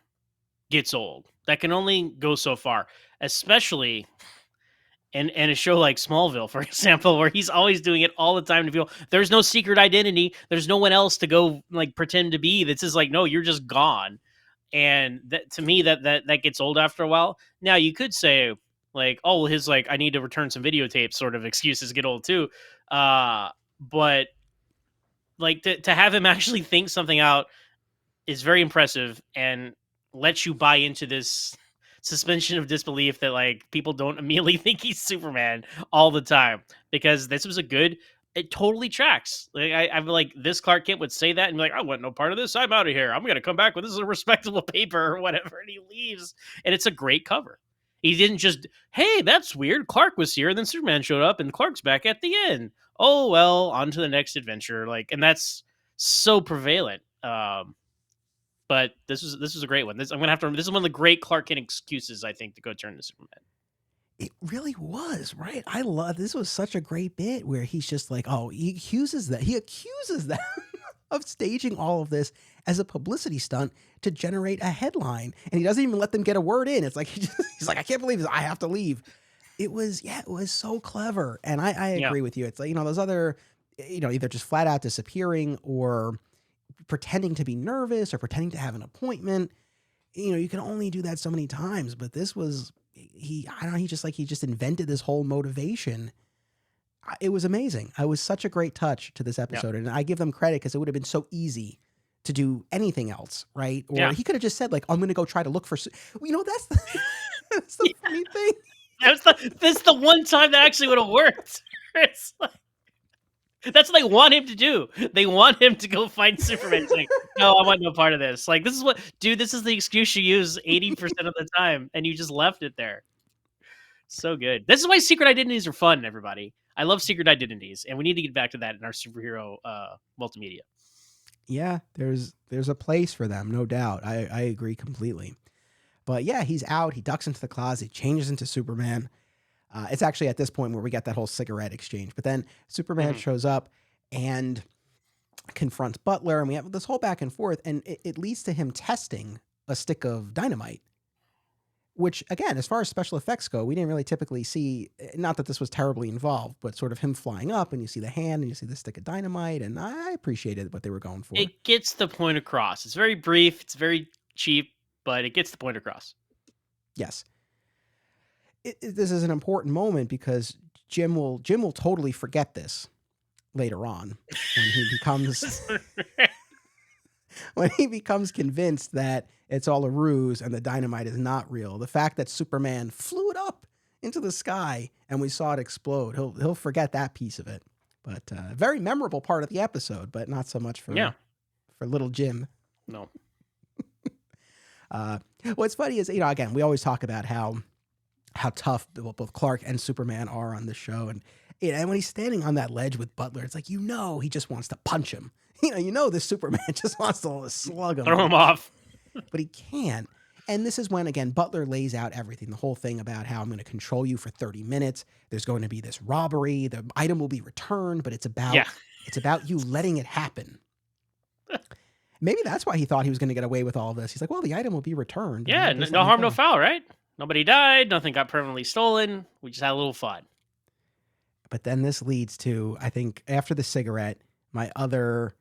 gets old. That can only go so far, especially in a show like Smallville, for example, where he's always doing it all the time to feel there's no secret identity. There's no one else to go like pretend to be. That's just like, no, you're just gone. And that to me, that gets old after a while. Now you could say like, oh, well, his like I need to return some videotapes sort of excuses get old too. But like to have him actually think something out is very impressive and lets you buy into this suspension of disbelief that like people don't immediately think he's Superman all the time, because this was a good. It totally tracks. Like I'm like this Clark Kent would say that and be like, I want no part of this. I'm out of here. I'm gonna come back when this is a respectable paper or whatever, and he leaves. And it's a great cover. He didn't just, hey, that's weird. Clark was here, and then Superman showed up, and Clark's back at the end. Oh well, on to the next adventure. Like, and that's so prevalent. But this was a great one. This is one of the great Clark Kent excuses, I think, to go turn to Superman. It really was, right? I love this was such a great bit where he's just like, oh, he accuses them of staging all of this as a publicity stunt to generate a headline. And he doesn't even let them get a word in. It's like he's like, I can't believe this. I have to leave. It was so clever. And I Yeah. agree with you. It's like, those other, either just flat out disappearing or pretending to be nervous or pretending to have an appointment. You can only do that so many times, but this was I don't know, he just invented this whole motivation. It was amazing. It was such a great touch to this Yeah. episode, and I give them credit because it would have been so easy to do anything else, right? Or Yeah. he could have just said like, I'm going to go try to look for that's the, that's the funny thing. That's the one time that actually would have worked. It's like, that's what they want him to do. They want him to go find Superman. It's like, no, I want no part of this. Like, this is the excuse you use 80% of the time, and you just left it there. So good. This is why secret identities are fun, everybody. I love secret identities, and we need to get back to that in our superhero multimedia. Yeah, there's a place for them, no doubt. I agree completely. But yeah, he's out. He ducks into the closet, changes into Superman. It's actually at this point where we get that whole cigarette exchange. But then Superman shows up and confronts Butler, and we have this whole back and forth, and it leads to him testing a stick of dynamite. Which, again, as far as special effects go, we didn't really typically see, not that this was terribly involved, but sort of him flying up, and you see the hand, and you see the stick of dynamite, and I appreciated what they were going for. It gets the point across. It's very brief. It's very cheap, but it gets the point across. Yes. This is an important moment because Jim will totally forget this later on when he becomes when he becomes convinced that it's all a ruse and the dynamite is not real. The fact that Superman flew it up into the sky and we saw it explode, he'll forget that piece of it. But very memorable part of the episode, but not so much for little Jim. No. What's funny is, again, we always talk about how tough both Clark and Superman are on this show. And when he's standing on that ledge with Butler, it's like, he just wants to punch him. This Superman just wants to slug him. Throw him off. But he can't. And this is when, again, Butler lays out everything, the whole thing about how I'm going to control you for 30 minutes. There's going to be this robbery. The item will be returned, but it's about you letting it happen. Maybe that's why he thought he was going to get away with all of this. He's like, well, the item will be returned. Yeah, no harm, no foul, right? Nobody died. Nothing got permanently stolen. We just had a little fun. But then this leads to, I think, after the cigarette, my other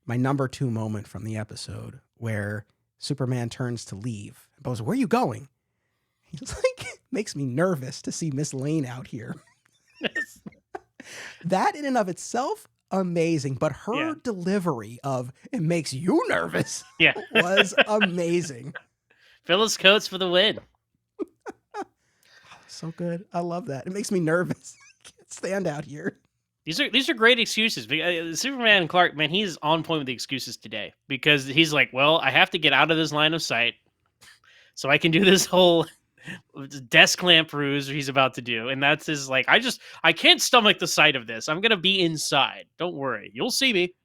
my number 2 moment from the episode where Superman turns to leave. Bo's, where are you going? He's like, makes me nervous to see Miss Lane out here. That in and of itself, amazing. But her delivery of it makes you nervous was amazing. Phyllis Coates for the win. So good. I love that. It makes me nervous. I can't stand out here. These are great excuses. Superman and Clark, man, he's on point with the excuses today because he's like, well, I have to get out of this line of sight so I can do this whole desk lamp ruse he's about to do. And that's his like, I can't stomach the sight of this. I'm going to be inside. Don't worry. You'll see me.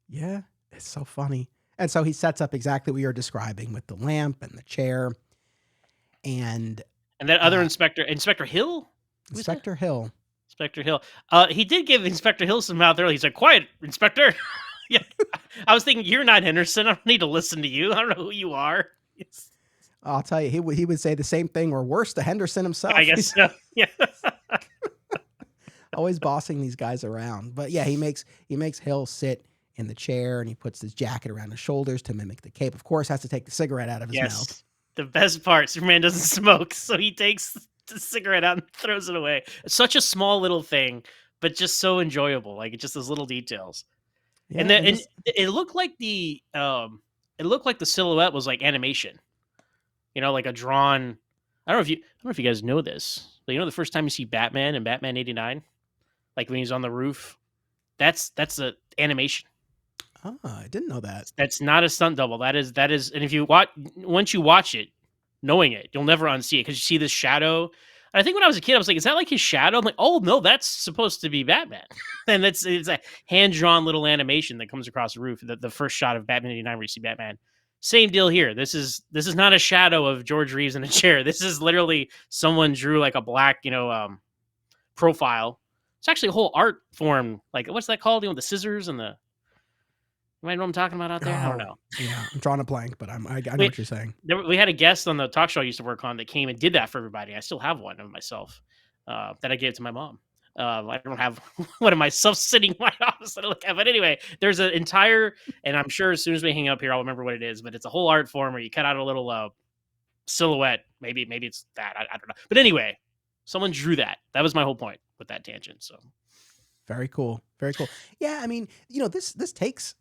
Yeah, it's so funny. And so he sets up exactly what you're describing with the lamp and the chair. And that other Inspector Hill? Inspector Hill. Inspector Hill. He did give Inspector Hill some mouth early. He's like, quiet, Inspector. Yeah. I was thinking, you're not Henderson. I don't need to listen to you. I don't know who you are. I'll tell you, he would say the same thing or worse to Henderson himself. I guess so. Yeah. Always bossing these guys around. But yeah, he makes Hill sit in the chair and he puts his jacket around his shoulders to mimic the cape. Of course, has to take the cigarette out of his mouth. The best part, Superman doesn't smoke, so he takes the cigarette out and throws it away. It's such a small little thing, but just so enjoyable. Like it's just those little details. Yeah, and then it looked like the silhouette was like animation. You know, like a drawn. I don't know if you guys know this, but you know the first time you see Batman in Batman '89, like when he's on the roof, that's a animation. Oh, I didn't know that. That's not a stunt double. That is, and if you once you watch it, knowing it, you'll never unsee it because you see this shadow. And I think when I was a kid, I was like, is that like his shadow? I'm like, oh no, that's supposed to be Batman. And it's a hand-drawn little animation that comes across the roof. The first shot of Batman '89 where you see Batman. Same deal here. This is not a shadow of George Reeves in a chair. This is literally someone drew like a black, profile. It's actually a whole art form. Like, what's that called? The scissors and the. You might know what I'm talking about out there? I don't know. Yeah, I'm drawing a blank, but I know what you're saying. We had a guest on the talk show I used to work on that came and did that for everybody. I still have one of myself that I gave to my mom. I don't have one of myself sitting in my office that I look at. But anyway, there's an entire, and I'm sure as soon as we hang up here, I'll remember what it is. But it's a whole art form where you cut out a little silhouette. Maybe it's that. I don't know. But anyway, someone drew that. That was my whole point with that tangent. So very cool. Very cool. Yeah, I mean, this takes.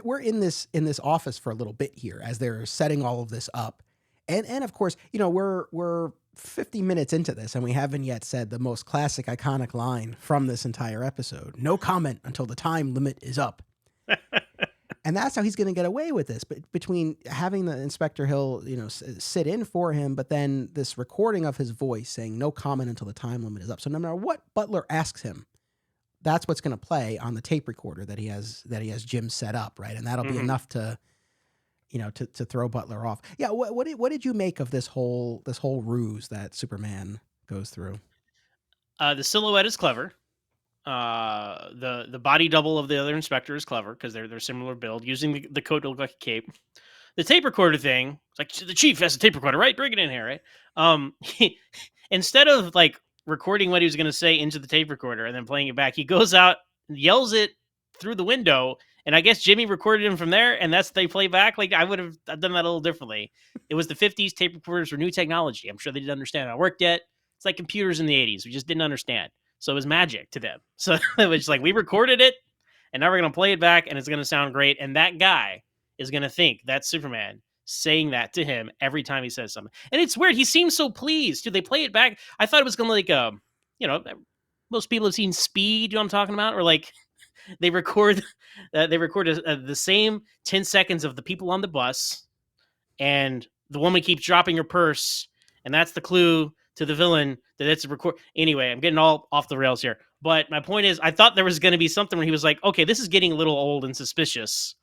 We're in this office for a little bit here as they're setting all of this up. And of course, we're 50 minutes into this and we haven't yet said the most classic, iconic line from this entire episode. No comment until the time limit is up. And that's how he's going to get away with this. But between having the Inspector Hill, sit in for him, but then this recording of his voice saying no comment until the time limit is up. So no matter what Butler asks him, that's what's going to play on the tape recorder that he has Jim set up, right? And that'll be enough to throw Butler off. Yeah, what did you make of this whole ruse that Superman goes through? The silhouette is clever. The body double of the other inspector is clever because they're similar build, using the coat to look like a cape. The tape recorder thing, it's like the chief has a tape recorder, right? Bring it in here, right? Instead of like recording what he was going to say into the tape recorder and then playing it back, he goes out and yells it through the window, and I guess Jimmy recorded him from there, and that's they play back. Like I would have done that a little differently. It was the 50s. Tape recorders were new technology. I'm sure they didn't understand how it worked yet. It's like computers in the 80s. We just didn't understand. So it was magic to them. So it was like, we recorded it, and now we're going to play it back, and it's going to sound great. And that guy is going to think that's Superman saying that to him every time he says something. And it's weird. He seems so pleased. Do they play it back? I thought it was going to like, most people have seen Speed, you know what I'm talking about? Or like they record the same 10 seconds of the people on the bus, and the woman keeps dropping her purse, and that's the clue to the villain that it's a record. Anyway, I'm getting all off the rails here. But my point is, I thought there was going to be something where he was like, okay, this is getting a little old and suspicious.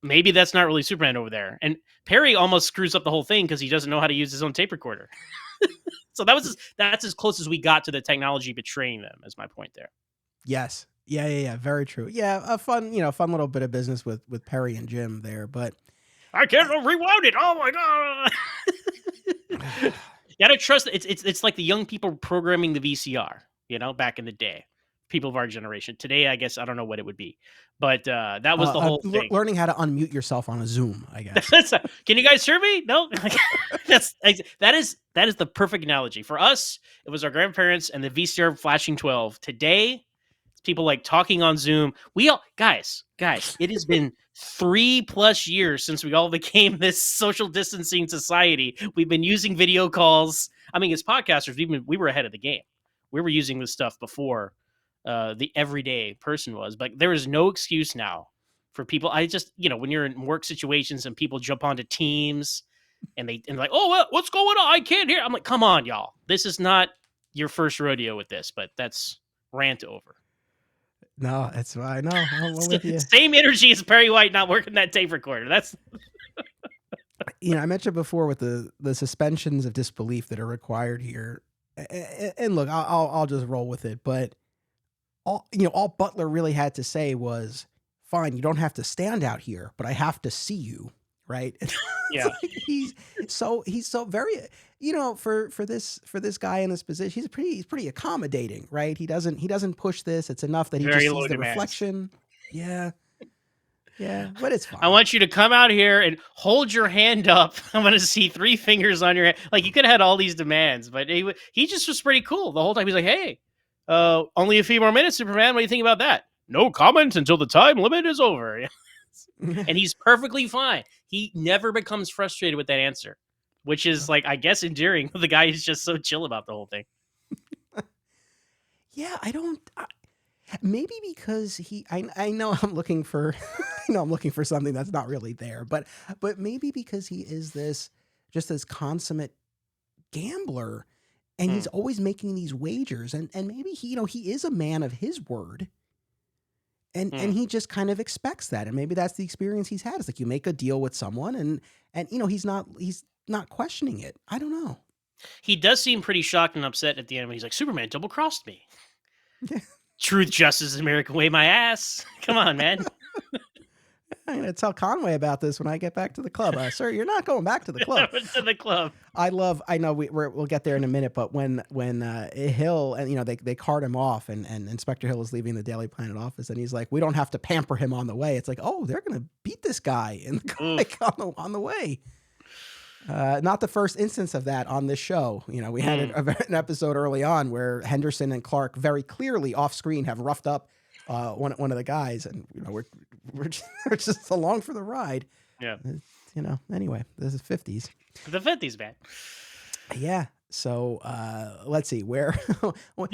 Maybe that's not really Superman over there. And Perry almost screws up the whole thing because he doesn't know how to use his own tape recorder. So that's as close as we got to the technology betraying them, is my point there. Yes. Yeah. Very true. Yeah. A fun little bit of business with Perry and Jim there, but I can't rewind it. Oh my God. You gotta trust it's like the young people programming the VCR, back in the day. people of our generation. Today, I guess I don't know what it would be, but that was the whole thing. Learning how to unmute yourself on a Zoom, I guess. Can you guys hear me? No. that is the perfect analogy for us. It was our grandparents and the VCR flashing 12. Today, it's people like talking on Zoom. We all guys. It has been 3+ years since we all became this social distancing society. We've been using video calls. I mean, as podcasters, we were ahead of the game. We were using this stuff before the everyday person was, but there is no excuse now for people. I just, when you're in work situations and people jump onto Teams and they're like, oh, what's going on? I can't hear. I'm like, come on, y'all. This is not your first rodeo with this, but that's rant over. No, that's why I know. I'm with you. Same energy as Perry White not working that tape recorder. That's I mentioned before with the suspensions of disbelief that are required here. And look, I'll just roll with it. But all Butler really had to say was, "Fine, you don't have to stand out here, but I have to see you." Right? Yeah. Like he's so very, for this guy in this position, he's pretty accommodating, right? He doesn't push this. It's enough that he Very just low sees the demands. reflection. Yeah. Yeah, but it's fine. I want you to come out here and hold your hand up. I'm going to see 3 fingers on your hand. Like, you could have had all these demands, but he just was pretty cool the whole time. He's like, hey, only a few more minutes, Superman. What do you think about that? No comment until the time limit is over. And he's perfectly fine. He never becomes frustrated with that answer, which is, like, I guess, endearing. The guy is just so chill about the whole thing. Yeah, maybe because I know I'm looking for I'm looking for something that's not really there, but maybe because he is this consummate gambler, and he's always making these wagers, and maybe he is a man of his word, and he just kind of expects that, and maybe that's the experience he's had. It's like you make a deal with someone, and he's not questioning it. I don't know. He does seem pretty shocked and upset at the end when he's like, Superman double-crossed me. Truth, justice, American way, my ass. Come on, man. I'm going to tell Conway about this when I get back to the club. Sir, you're not going back to the club. To the club. I know we'll get there in a minute, but when Hill, and they cart him off, and Inspector Hill is leaving the Daily Planet office, and he's like, we don't have to pamper him on the way. It's like, oh, they're going to beat this guy on the way. Not the first instance of that on this show. We had an episode early on where Henderson and Clark very clearly off screen have roughed up one of the guys, and we're just along for the ride. Yeah. Anyway, this is 50s. The 50s, man. Yeah. So let's see where. Well,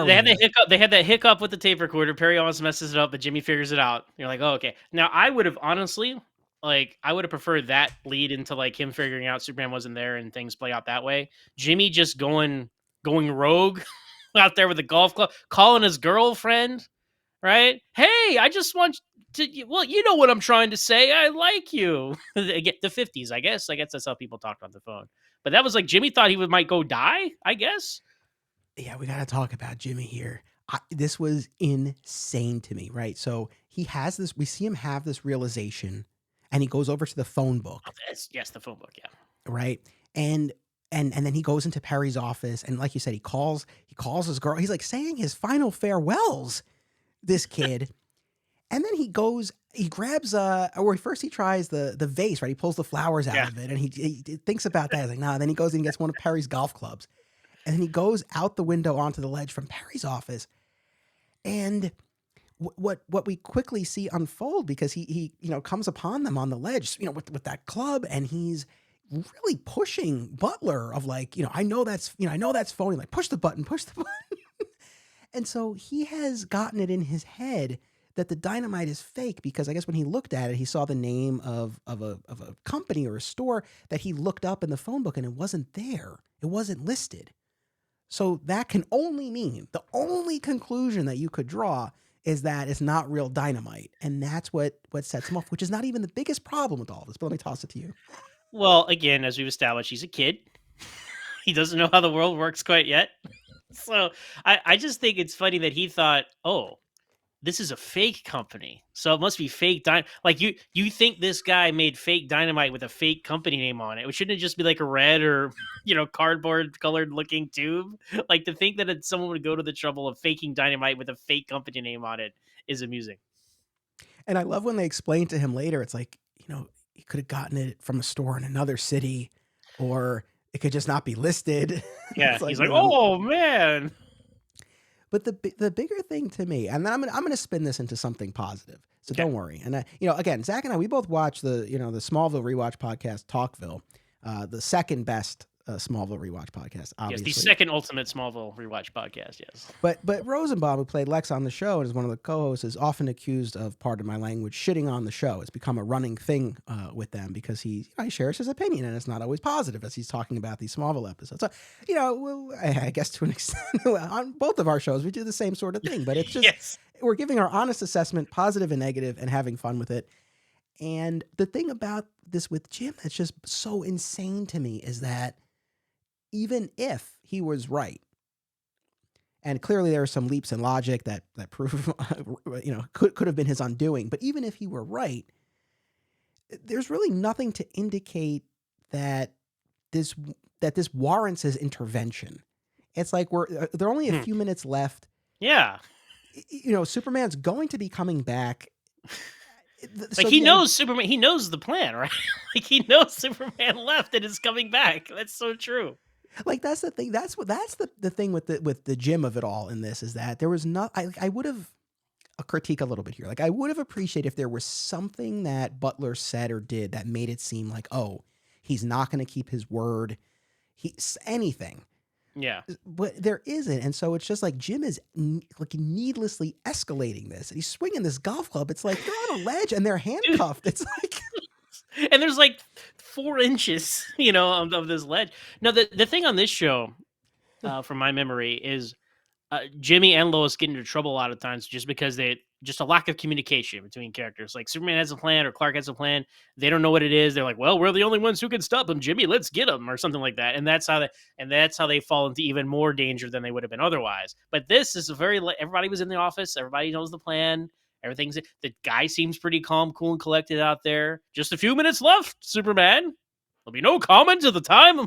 they had the hiccup. They had that hiccup with the tape recorder. Perry almost messes it up, but Jimmy figures it out. You're like, oh, okay. Now I would have honestly. I would have preferred that lead into like him figuring out Superman wasn't there and things play out that way. Jimmy just going rogue out there with a golf club, calling his girlfriend, right? Hey, I just want to. Well, you know what I'm trying to say. I like you. Get the 50s, I guess. I guess that's how people talked on the phone. But that was like Jimmy thought he might go die. I guess. Yeah, we got to talk about Jimmy here. This was insane to me, right? So he has this. We see him have this realization. And he goes over to the phone book. Yes, the phone book, yeah. Right. And then he goes into Perry's office, and like you said, he calls his girl. He's like saying his final farewells, this kid. And then he grabs first he tries the vase, right? He pulls the flowers out of it, and he thinks about that. He's like, nah. Then he goes and gets one of Perry's golf clubs. And then he goes out the window onto the ledge from Perry's office. And what we quickly see unfold, because he comes upon them on the ledge, with that club, and he's really pushing Butler of like, I know that's phony, like push the button. And so he has gotten it in his head that the dynamite is fake, because I guess when he looked at it, he saw the name of a company or a store that he looked up in the phone book, and it wasn't there. It wasn't listed. So that can only mean, the only conclusion that you could draw is that it's not real dynamite. And that's what sets him off, which is not even the biggest problem with all this. But let me toss it to you. Well, again, as we've established, he's a kid. He doesn't know how the world works quite yet. So I just think it's funny that he thought, oh, this is a fake company, so it must be fake like you think this guy made fake dynamite with a fake company name on it. Shouldn't it just be like a red or cardboard colored looking tube? Like, to think that someone would go to the trouble of faking dynamite with a fake company name on it is amusing. And I love when they explain to him later, it's like, he could have gotten it from a store in another city, or it could just not be listed. Yeah, It's like, he's like, oh man. But the bigger thing to me, and then I'm gonna spin this into something positive. So Okay. don't worry. And again, Zach and I, we both watch the Smallville rewatch podcast, Talkville, the second best Smallville rewatch podcast, Yes, obviously. the second ultimate Smallville rewatch podcast. Yes. But Rosenbaum, who played Lex on the show and is one of the co-hosts, is often accused of, pardon my language, shitting on the show. It's become a running thing with them because he shares his opinion, and it's not always positive as he's talking about these Smallville episodes. So, I guess to an extent, on both of our shows, we do the same sort of thing. But it's just Yes. we're giving our honest assessment, positive and negative, and having fun with it. And the thing about this with Jim that's just so insane to me is that even if he was right, and clearly there are some leaps in logic that prove, could have been his undoing. But even if he were right, there's really nothing to indicate that this warrants his intervention. It's like there are only a few minutes left. Yeah. Superman's going to be coming back. Like, he knows Superman. He knows the plan, right? Like, he knows Superman left and is coming back. That's so true. Like, that's the thing. That's the thing with the Jim of it all in this, is that there was not. I would have a critique a little bit here. Like, I would have appreciated if there was something that Butler said or did that made it seem like, oh, he's not going to keep his word. Anything. Yeah. But there isn't, and so it's just like Jim is like needlessly escalating this. And he's swinging this golf club. It's like they're on a ledge and they're handcuffed. It's like. And there's like 4 inches, of this ledge. Now, the thing on this show, from my memory, is Jimmy and Lois get into trouble a lot of times just because just a lack of communication between characters. Like, Superman has a plan or Clark has a plan. They don't know what it is. They're like, well, we're the only ones who can stop him. Jimmy, let's get him, or something like that. And that's how they fall into even more danger than they would have been otherwise. But this is everybody was in the office. Everybody knows the plan. The guy seems pretty calm, cool, and collected out there. Just a few minutes left, Superman. There'll be no comment to the time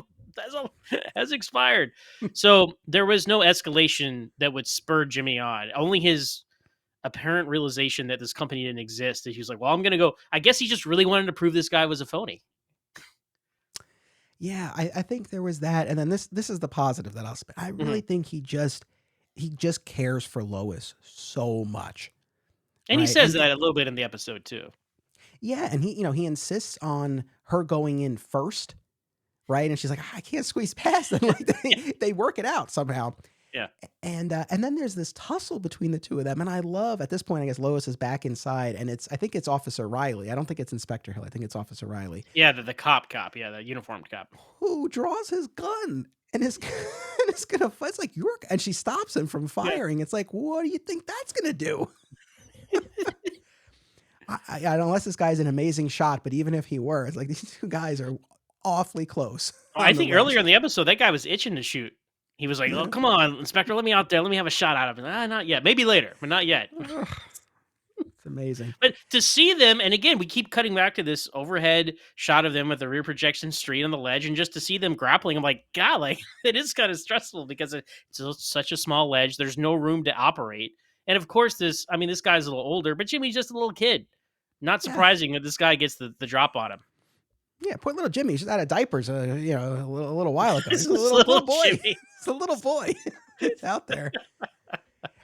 has expired. So there was no escalation that would spur Jimmy on. Only his apparent realization that this company didn't exist. That he was like, well, I'm going to go. I guess he just really wanted to prove this guy was a phony. Yeah, I think there was that. And then this is the positive that I'll spend. I really think he just cares for Lois so much. And he says that a little bit in the episode too. Yeah, and he insists on her going in first, right? And she's like, I can't squeeze past them. Like they work it out somehow. Yeah. And then there's this tussle between the two of them, and I love, at this point, I guess Lois is back inside, and I think it's Officer Riley. I don't think it's Inspector Hill. I think it's Officer Riley. Yeah, the cop. Yeah, the uniformed cop who draws his gun and is gonna fight. It's like, and she stops him from firing. Yeah. It's like, what do you think that's gonna do? Unless this guy's an amazing shot, but even if he were, it's like these two guys are awfully close. I think earlier in the episode, that guy was itching to shoot. He was like, oh, come on, Inspector, let me out there. Let me have a shot out of him. Not yet. Maybe later, but not yet. It's amazing. But to see them, and again, we keep cutting back to this overhead shot of them with the rear projection street on the ledge, and just to see them grappling, I'm like, God, like, it is kind of stressful because it's such a small ledge. There's no room to operate. And of course, this guy's a little older, but Jimmy's just a little kid. Not surprising that this guy gets the drop on him. Yeah, poor little Jimmy. He's out of diapers, a little while ago. He's a little boy. It's a little boy. It's out there.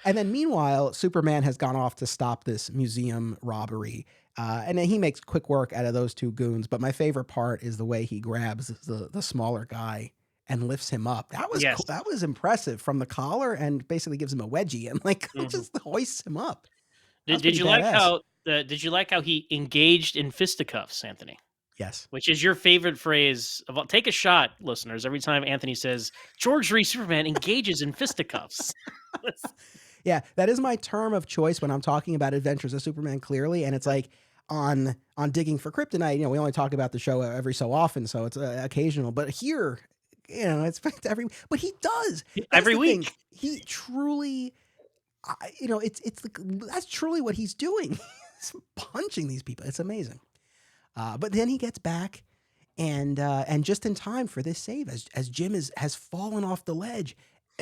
And then meanwhile, Superman has gone off to stop this museum robbery. And then he makes quick work out of those two goons. But my favorite part is the way he grabs the smaller guy and lifts him up. That was cool. That was impressive, from the collar, and basically gives him a wedgie and just hoists him up. Did you like how he engaged in fisticuffs, Anthony? Yes. Which is your favorite phrase of all. Take a shot, listeners, every time Anthony says George Reese Superman engages in fisticuffs. Yeah, that is my term of choice when I'm talking about Adventures of Superman, clearly. And it's like on Digging for Kryptonite, we only talk about the show every so often, so it's occasional. But here, it's but he does. Every week. He truly it's like, that's truly what he's doing. He's punching these people. It's amazing. But then he gets back and just in time for this save as Jim has fallen off the ledge,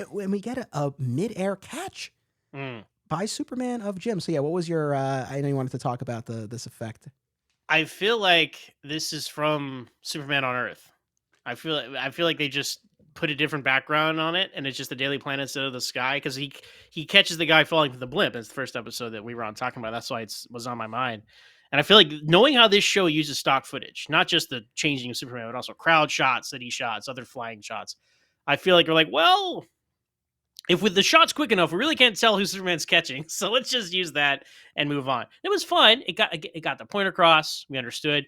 when we get a mid-air catch Mm. by Superman of Jim. So yeah, what was your? I know you wanted to talk about this effect. I feel like this is from Superman on Earth. I feel like they just put a different background on it, and it's just the Daily Planet instead of the sky because he catches the guy falling from the blimp. It's the first episode that we were on talking about. That's why it was on my mind. And I feel like knowing how this show uses stock footage, not just the changing of Superman, but also crowd shots, city shots, other flying shots. I feel like we're like, well, if with the shots quick enough, we really can't tell who Superman's catching. So let's just use that and move on. It was fun. It got the point across. We understood.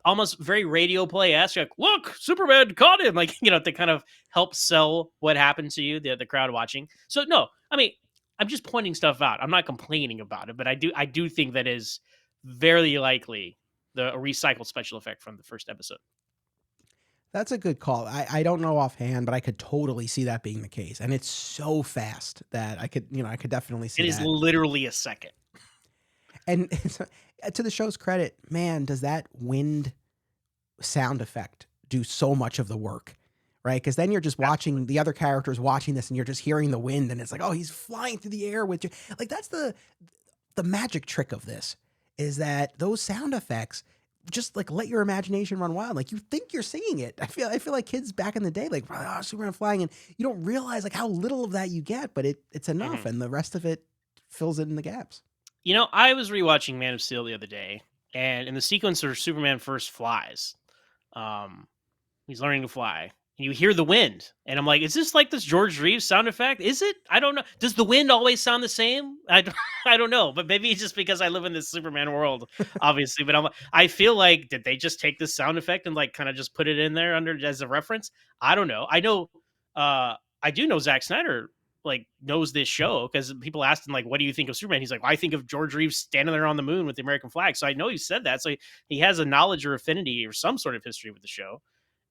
Almost very radio play esque. Like, look, Superman caught him. Like, to kind of help sell what happened to you, the crowd watching. So no, I mean, I'm just pointing stuff out. I'm not complaining about it, but I do think that is very likely a recycled special effect from the first episode. That's a good call. I don't know offhand, but I could totally see that being the case. And it's so fast that I could definitely see It is that. literally a second. And to the show's credit, man, does that wind sound effect do so much of the work, right? Because then you're just watching the other characters watching this, and you're just hearing the wind, and it's like, oh, he's flying through the air with you. Like that's the magic trick of this is that those sound effects just like let your imagination run wild. Like you think you're seeing it. I feel like kids back in the day, like Superman flying, and you don't realize like how little of that you get, but it's enough, and the rest of it fills it in the gaps. I was rewatching Man of Steel the other day, and in the sequence where Superman first flies, um, he's learning to fly, and you hear the wind, and I'm like, is this like this George Reeves sound effect? Is it? I don't know. Does the wind always sound the same? I don't know, but maybe it's just because I live in this Superman world, obviously. But I feel like did they just take this sound effect and like kind of just put it in there under as a reference? I don't know. I do know Zack Snyder like knows this show because people asked him like, "What do you think of Superman?" He's like, well, "I think of George Reeves standing there on the moon with the American flag." So I know he said that. So he has a knowledge or affinity or some sort of history with the show.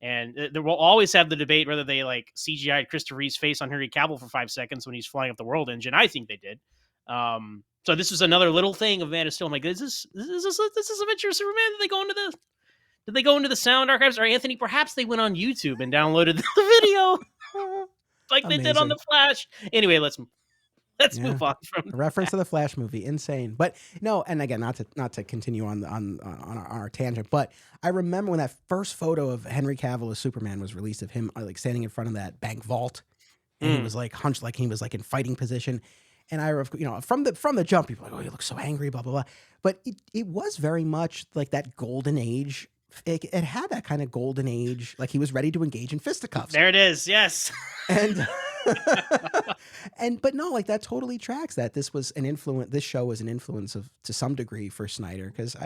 And there will always have the debate whether they like CGI'd Christopher Reeve's face on Henry Cavill for 5 seconds when he's flying up the world engine. I think they did. So this is another little thing of Man of Steel. I'm like, is this Adventure of Superman? Did they go into the sound archives? Or Anthony, perhaps they went on YouTube and downloaded the video like they did on the Flash. Anyway, let's move on from a reference to the Flash movie. Insane. But no, and again, not to continue on our tangent, but I remember when that first photo of Henry Cavill as Superman was released of him like standing in front of that bank vault, and he was like hunched like he was like in fighting position. And from the jump, people were like, oh, you look so angry, blah blah blah. But it was very much like that golden age. It had that kind of golden age, like he was ready to engage in fisticuffs. There it is, yes. And but no, like that totally tracks that this was an influence. This show was an influence to some degree for Snyder because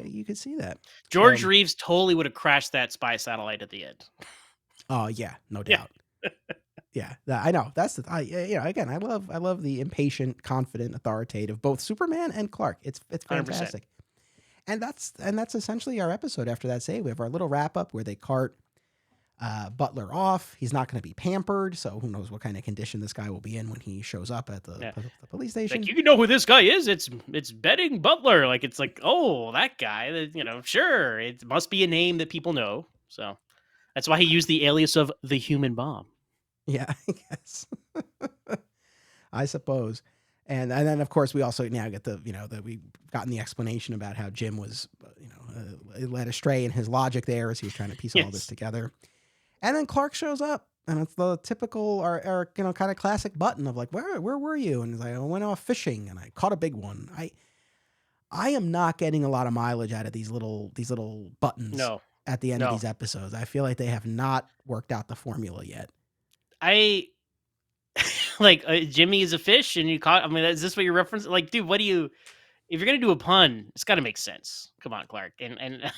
you could see that George Reeves totally would have crashed that spy satellite at the end. Oh yeah, no doubt. Yeah, I know. That's again, I love the impatient, confident, authoritative, both Superman and Clark. It's fantastic. 100%. And that's essentially our episode after that save. We have our little wrap up where they cart Butler off. He's not going to be pampered, so who knows what kind of condition this guy will be in when he shows up at the police station. Like, you know who this guy is? It's Betting Butler. Like it's like, oh, that guy. Sure, it must be a name that people know. So that's why he used the alias of the Human Bomb. Yeah, I guess. I suppose. And then, of course, we also now get that we've gotten the explanation about how Jim was, led astray in his logic there as he was trying to piece all this together. And then Clark shows up, and it's the typical or kind of classic button of like, where were you? And he's like, I went off fishing and I caught a big one. I am not getting a lot of mileage out of these little buttons at the end of these episodes. I feel like they have not worked out the formula yet. Like Jimmy is a fish and you caught, is this what you're referencing? Like, dude, if you're going to do a pun, it's got to make sense. Come on, Clark. And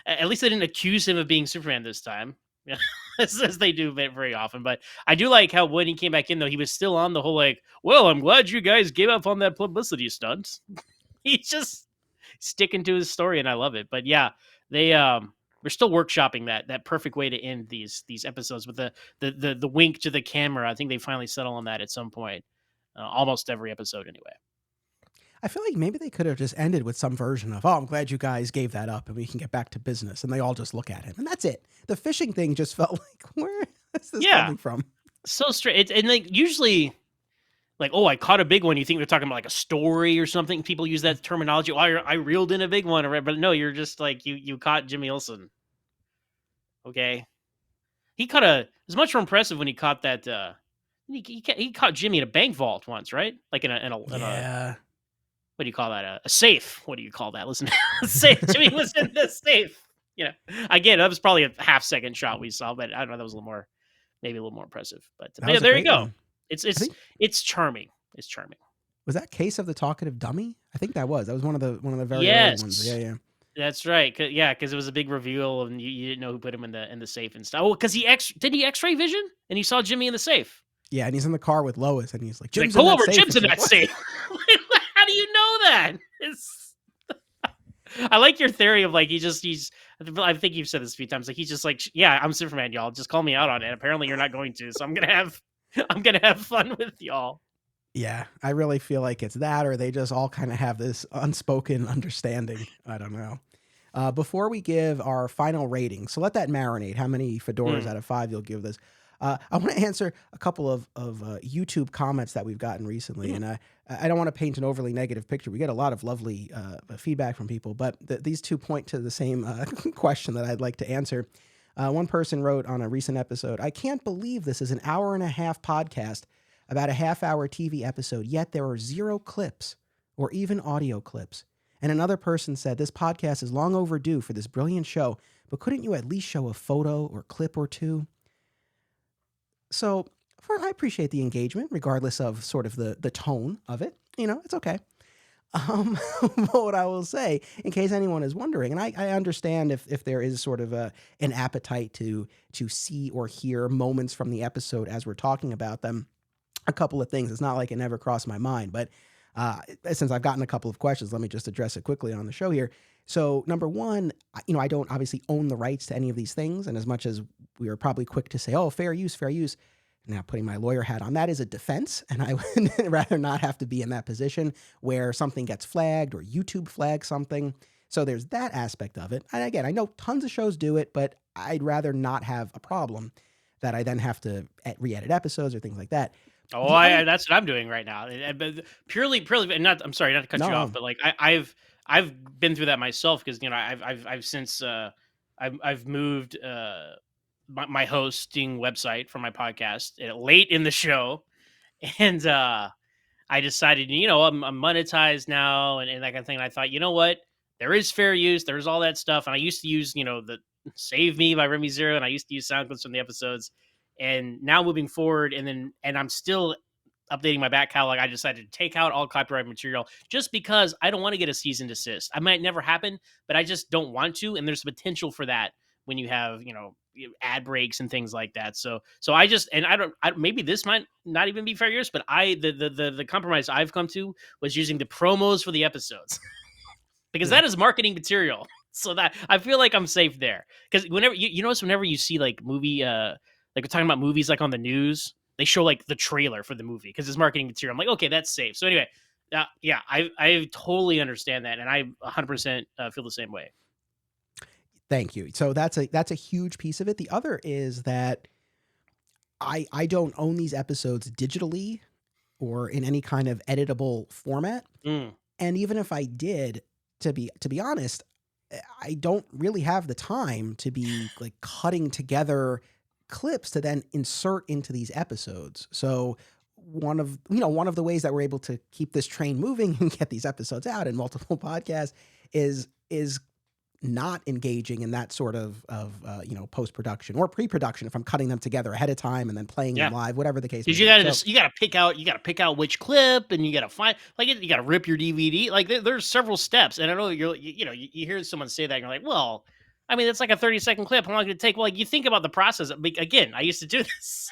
at least they didn't accuse him of being Superman this time. Yeah, as they do very often. But I do like how when he came back in, though, he was still on the whole, like, well, I'm glad you guys gave up on that publicity stunt. He's just sticking to his story and I love it. But yeah, we're still workshopping that perfect way to end these episodes with the wink to the camera. I think they finally settle on that at some point. almost every episode anyway. I feel like maybe they could have just ended with some version of, "Oh, I'm glad you guys gave that up and we can get back to business." And they all just look at him. And that's it. The fishing thing just felt like, where is this Yeah, coming from? so straight. And like usually, like, oh, I caught a big one. You think they're talking about like a story or something? People use that terminology. Oh, I reeled in a big one, but no, you're just like you caught Jimmy Olsen. Okay, he caught a. It was much more impressive when he caught that. He caught Jimmy in a bank vault once, right? Like in a Yeah. what do you call that? A safe. What do you call that? Listen, safe. Jimmy was in the safe. You know, again, that was probably a half-second shot we saw, but I don't know. That was a little more, maybe a little more impressive. That But yeah, was a there you great go. one. It's I it's think it's charming. It's charming. was that Case of the Talkative Dummy? I think that was. That was one of the very early ones. Yes, Yeah, yeah. that's right. Yeah, because it was a big reveal, and you didn't know who put him in the safe and stuff. Oh, because did he X-ray vision, and he saw Jimmy in the safe. Yeah, and he's in the car with Lois and he's like, He's like, "Jim's in pull that over, safe." And Jim's in she's like, that "What?" safe. How do you know that? It's I like your theory of like he's. I think you've said this a few times. Like he's just like, yeah, I'm Superman, y'all. Just call me out on it. Apparently, you're not going to, so I'm gonna have fun with y'all. Yeah, I really feel like it's that, or they just all kind of have this unspoken understanding. I don't know. Before we give our final rating, so let that marinate. How many fedoras Mm, out of 5 you'll give this? I want to answer a couple of YouTube comments that we've gotten recently, mm, and I don't want to paint an overly negative picture. We get a lot of lovely feedback from people, but these two point to the same question that I'd like to answer. One person wrote on a recent episode, "I can't believe this is an hour and a half podcast about a half-hour TV episode, yet there are 0 clips or even audio clips." And another person said, "This podcast is long overdue for this brilliant show, but couldn't you at least show a photo or clip or two?" So I appreciate the engagement, regardless of sort of the tone of it. You know, it's okay. Um, but what I will say, in case anyone is wondering, and I understand if there is sort of an appetite to see or hear moments from the episode as we're talking about them, a couple of things. It's not like it never crossed my mind, but since I've gotten a couple of questions, let me just address it quickly on the show here. So, number one, I don't obviously own the rights to any of these things, and as much as we are probably quick to say, "Oh, fair use, fair use," now putting my lawyer hat on, that is a defense, and I would rather not have to be in that position where something gets flagged or YouTube flags something. So there's that aspect of it. And again, I know tons of shows do it, but I'd rather not have a problem that I then have to re-edit episodes or things like that. Oh, The other that's what I'm doing right now. But purely, and not. I'm sorry, not to cut no, you off, no. but like I've been through that myself because I've since I've moved my hosting website for my podcast late in the show, and I decided, I'm monetized now and that kind of thing. And I thought, you know what? There is fair use. There's all that stuff. And I used to use, the Save Me by Remy Zero. And I used to use sound clips from the episodes. And now moving forward, and I'm still updating my back catalog, I decided to take out all copyright material just because I don't want to get a cease and desist. I might never happen, but I just don't want to. And there's potential for that when you have, ad breaks and things like that. So I just, and maybe this might not even be fair use, but the compromise I've come to was using the promos for the episodes because Yeah. that is marketing material. So that I feel like I'm safe there. Because whenever you notice, whenever you see like movie, like we're talking about movies like on the news, they show like the trailer for the movie because it's marketing material. I'm like, okay, that's safe. So anyway, yeah, I totally understand that, and I 100% feel the same way. Thank you. So that's a huge piece of it. The other is that I don't own these episodes digitally or in any kind of editable format. Mm, And even if I did, to be honest, I don't really have the time to be like cutting together clips to then insert into these episodes. So one of the ways that we're able to keep this train moving and get these episodes out in multiple podcasts is not engaging in that sort of post production or pre production if I'm cutting them together ahead of time and then playing them yeah. live, whatever the case may Because you be. gotta So just you gotta pick out which clip, and you gotta find like you gotta rip your DVD. Like there's several steps, and I know you hear someone say that, and you're like, well, I mean, it's like a 30-second clip. How long did it take? Well, like, you think about the process. Again, I used to do this.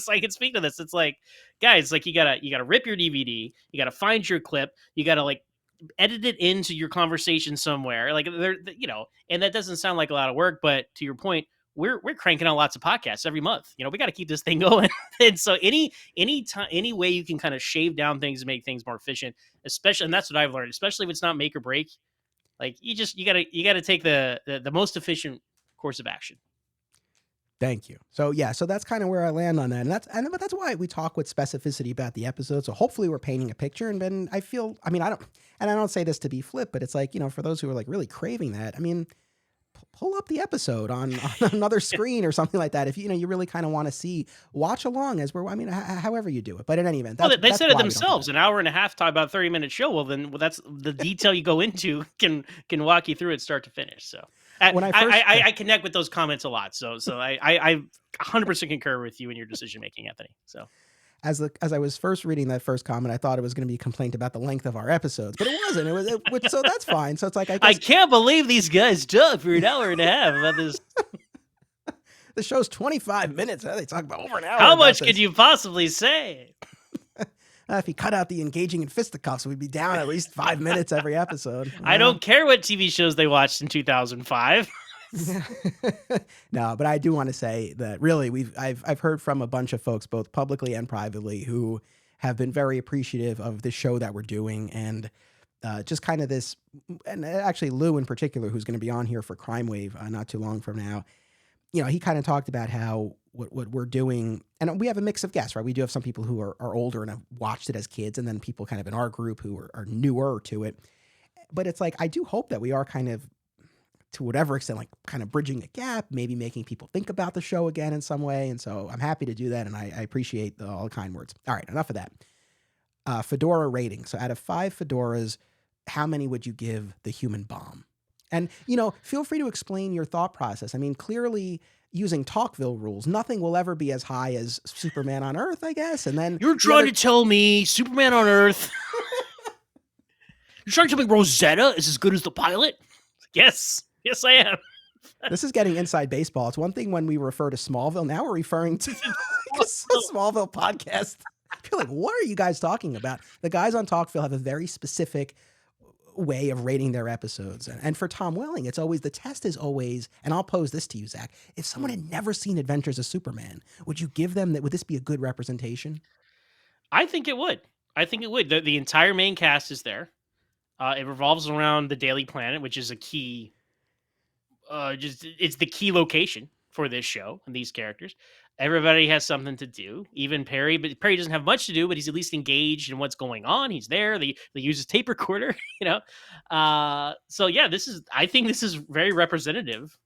So I can speak to this. It's like, guys, like you gotta rip your DVD. You gotta find your clip. You gotta like edit it into your conversation somewhere. Like and that doesn't sound like a lot of work, but to your point, we're cranking out lots of podcasts every month. You know, we got to keep this thing going. And so any time, any way you can kind of shave down things and make things more efficient, especially, and that's what I've learned, especially if it's not make or break. Like you gotta take the most efficient course of action. Thank you. So yeah, so that's kind of where I land on that, but that's why we talk with specificity about the episode. So hopefully we're painting a picture, and then I feel, I mean, I don't say this to be flip, but it's like, you know, for those who are like really craving that, I mean, pull up the episode on another screen or something like that. If you know you really kind of want to see, watch along as we're, I mean, however you do it. But in any event, Well, they that's said it why we don't do themselves. that. An hour and a half talk about 30-minute show. Well, that's the detail you go into can walk you through it start to finish. So When I first, I connect with those comments a lot. So I 100% concur with you in your decision making, Anthony. So as I was first reading that first comment, I thought it was going to be a complaint about the length of our episodes, but it wasn't. So that's fine. So it's like I I guess can't believe these guys talk for an hour and a half about this. the show's 25 minutes. They talk about over an hour. How about much this. could you possibly say? If you cut out the engaging in fisticuffs, we'd be down at least 5 minutes every episode. I don't care what TV shows they watched in 2005. No, but I do want to say that really I've heard from a bunch of folks, both publicly and privately, who have been very appreciative of the show that we're doing, and just kind of this, and actually Lou in particular, who's going to be on here for Crime Wave not too long from now. You know, he kind of talked about how what we're doing, and we have a mix of guests, right? We do have some people who are older and have watched it as kids, and then people kind of in our group who are newer to it. But it's like, I do hope that we are kind of, to whatever extent, like kind of bridging a gap, maybe making people think about the show again in some way. And so I'm happy to do that. And I appreciate all the kind words. All right, enough of that. Fedora rating. So out of 5 fedoras, how many would you give the human bomb? And, you know, feel free to explain your thought process. I mean, clearly using Talkville rules, nothing will ever be as high as Superman on Earth, I guess. And then You're trying to tell me Superman on Earth? You're trying to tell me Rosetta is as good as the pilot? Yes. Yes, I am. This is getting inside baseball. It's one thing when we refer to Smallville. Now we're referring to a Smallville podcast. I feel like, what are you guys talking about? The guys on Talkville have a very specific way of rating their episodes. And for Tom Welling, it's always, the test is always, and I'll pose this to you, Zach. If someone had never seen Adventures of Superman, would you give them that? Would this be a good representation? I think it would. The entire main cast is there. It revolves around the Daily Planet, which is a key, it's the key location for this show and these characters. Everybody has something to do, even Perry, but Perry doesn't have much to do, but he's at least engaged in what's going on. He's there. They use his tape recorder, you know? So yeah, I think this is very representative.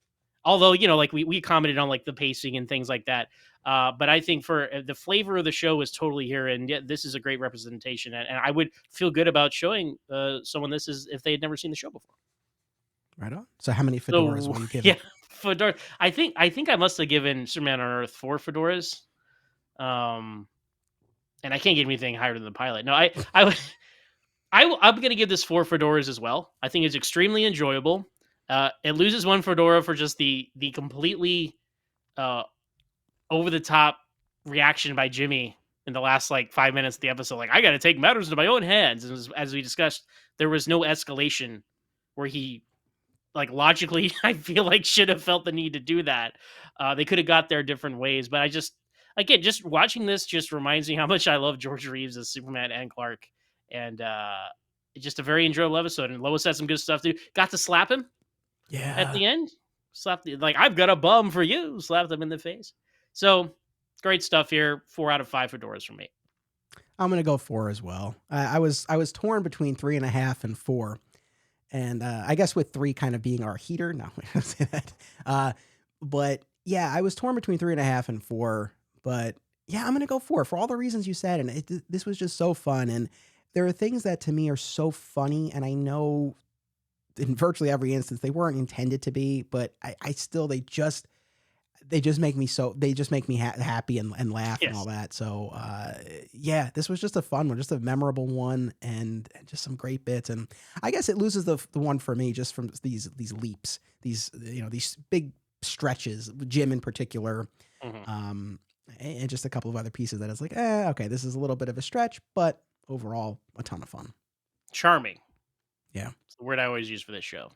Although, you know, like we commented on like the pacing and things like that. But I think for the flavor of the show is totally here. And yeah, this is a great representation. And I would feel good about showing someone this is if they had never seen the show before. Right on. So how many fedoras will you give Yeah, it? fedora. I think I must have given Superman on Earth 4 fedoras. And I can't give anything higher than the pilot. No, I'm going to give this 4 fedoras as well. I think it's extremely enjoyable. It loses 1 fedora for just the completely over the top reaction by Jimmy in the last like 5 minutes of the episode. Like, I got to take matters into my own hands. And as we discussed, there was no escalation where he, like, logically, I feel like should have felt the need to do that. They could have got there different ways, but just watching this just reminds me how much I love George Reeves as Superman and Clark. And it's just a very enjoyable episode. And Lois had some good stuff too. Got to slap him at the end. Like, I've got a bum for you. Slapped him in the face. So great stuff here. 4 out of 5 fedoras from me. I'm going to go 4 as well. I was torn between 3.5 and 4. And I guess with 3 kind of being our heater. No, I don't say that. But yeah, I was torn between 3.5 and 4. But yeah, I'm going to go 4 for all the reasons you said. And this was just so fun. And there are things that to me are so funny. And I know in virtually every instance they weren't intended to be. But I still, they just make me happy and laugh. Yes. And all that. So yeah, this was just a fun one, just a memorable one, and just some great bits. And I guess it loses the one for me just from these leaps, these big stretches, Jim in particular, and just a couple of other pieces that it's like, okay, this is a little bit of a stretch, but overall a ton of fun. Charming. Yeah, it's the word I always use for this show.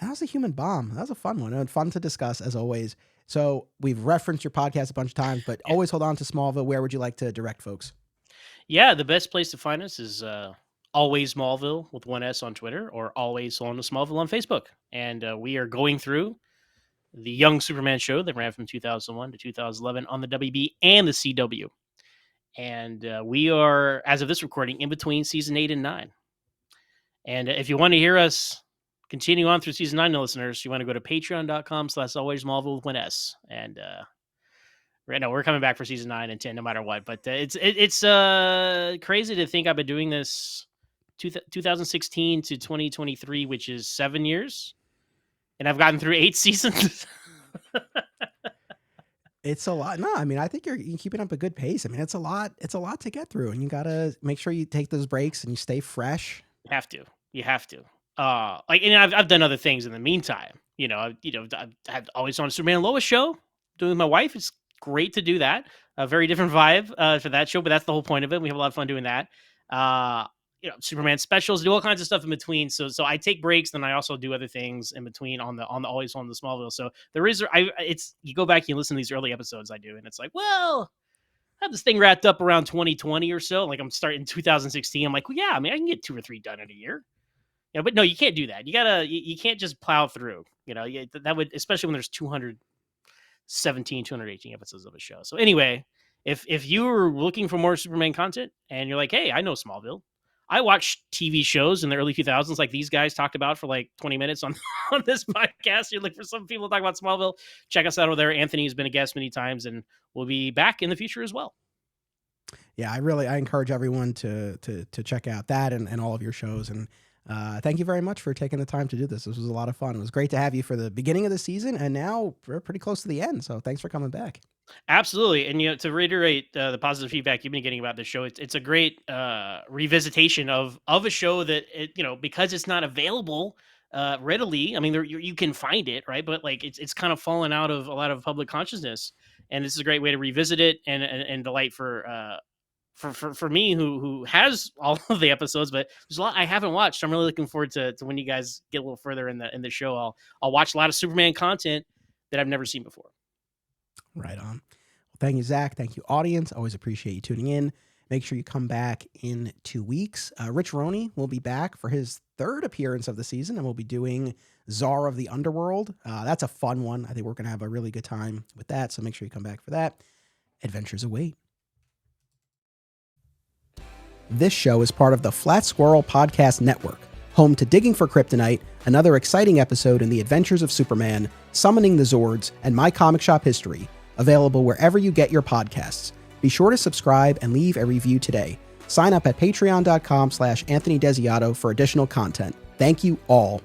How's the human bomb? That was a fun one and fun to discuss as always. So we've referenced your podcast a bunch of times, but Yeah. always hold on to Smallville. Where would you like to direct folks? Yeah, the best place to find us is always Smallville with one S on Twitter, or always Hold On to Smallville on Facebook. And we are going through the Young Superman show that ran from 2001 to 2011 on the WB and the CW. And we are, as of this recording, in between season 8 and 9. And if you want to hear us continue on through season 9, listeners, you want to go to patreon.com/always Smallville with one S. And right now we're coming back for season 9 and 10, no matter what. But it's crazy to think I've been doing this 2016 to 2023, which is 7 years, and I've gotten through 8 seasons. It's a lot. No, I mean, I think you're keeping up a good pace. I mean, it's a lot. It's a lot to get through, and you gotta make sure you take those breaks and you stay fresh. You have to. And I've done other things in the meantime. I've always on a Superman and Lois show doing with my wife. It's great to do that. A very different vibe for that show, but that's the whole point of it. We have a lot of fun doing that. Superman specials, do all kinds of stuff in between. So I take breaks, then I also do other things in between on the always on the Smallville. So there is, you go back and you listen to these early episodes I do, and it's like, well, I had this thing wrapped up around 2020 or so. Like I'm starting 2016. I'm like, well, yeah, I mean, I can get 2 or 3 done in a year. But no, you can't do that. You can't just plow through. That would, especially when there's 217, 218 episodes of a show. So anyway, if you were looking for more Superman content and you're like, hey, I know Smallville. I watched TV shows in the early 2000s, like these guys talked about for like 20 minutes on this podcast. You're looking for some people to talk about Smallville. Check us out over there. Anthony has been a guest many times, and we'll be back in the future as well. Yeah, I encourage everyone to check out that and all of your shows. And thank you very much for taking the time to do this. This was a lot of fun. It was great to have you for the beginning of the season, and now we're pretty close to the end. So thanks for coming back. Absolutely. And, to reiterate the positive feedback you've been getting about this show, it's a great revisitation of a show that, because it's not available readily. I mean, you can find it, right? But like it's kind of fallen out of a lot of public consciousness. And this is a great way to revisit it and delight for me who has all of the episodes, but there's a lot I haven't watched. I'm really looking forward to when you guys get a little further in the show. I'll watch a lot of Superman content that I've never seen before. Right on. Well, thank you, Zach. Thank you, audience. Always appreciate you tuning in. Make sure you come back in 2 weeks. Rich Roney will be back for his 3rd appearance of the season, and we'll be doing Czar of the Underworld. That's a fun one. I think we're going to have a really good time with that, so make sure you come back for that. Adventures await. This show is part of the Flat Squirrel Podcast Network, home to Digging for Kryptonite, another exciting episode in the adventures of Superman, Summoning the Zords, and My Comic Shop History, available wherever you get your podcasts. Be sure to subscribe and leave a review today. Sign up at patreon.com/Anthony Desiato for additional content. Thank you all.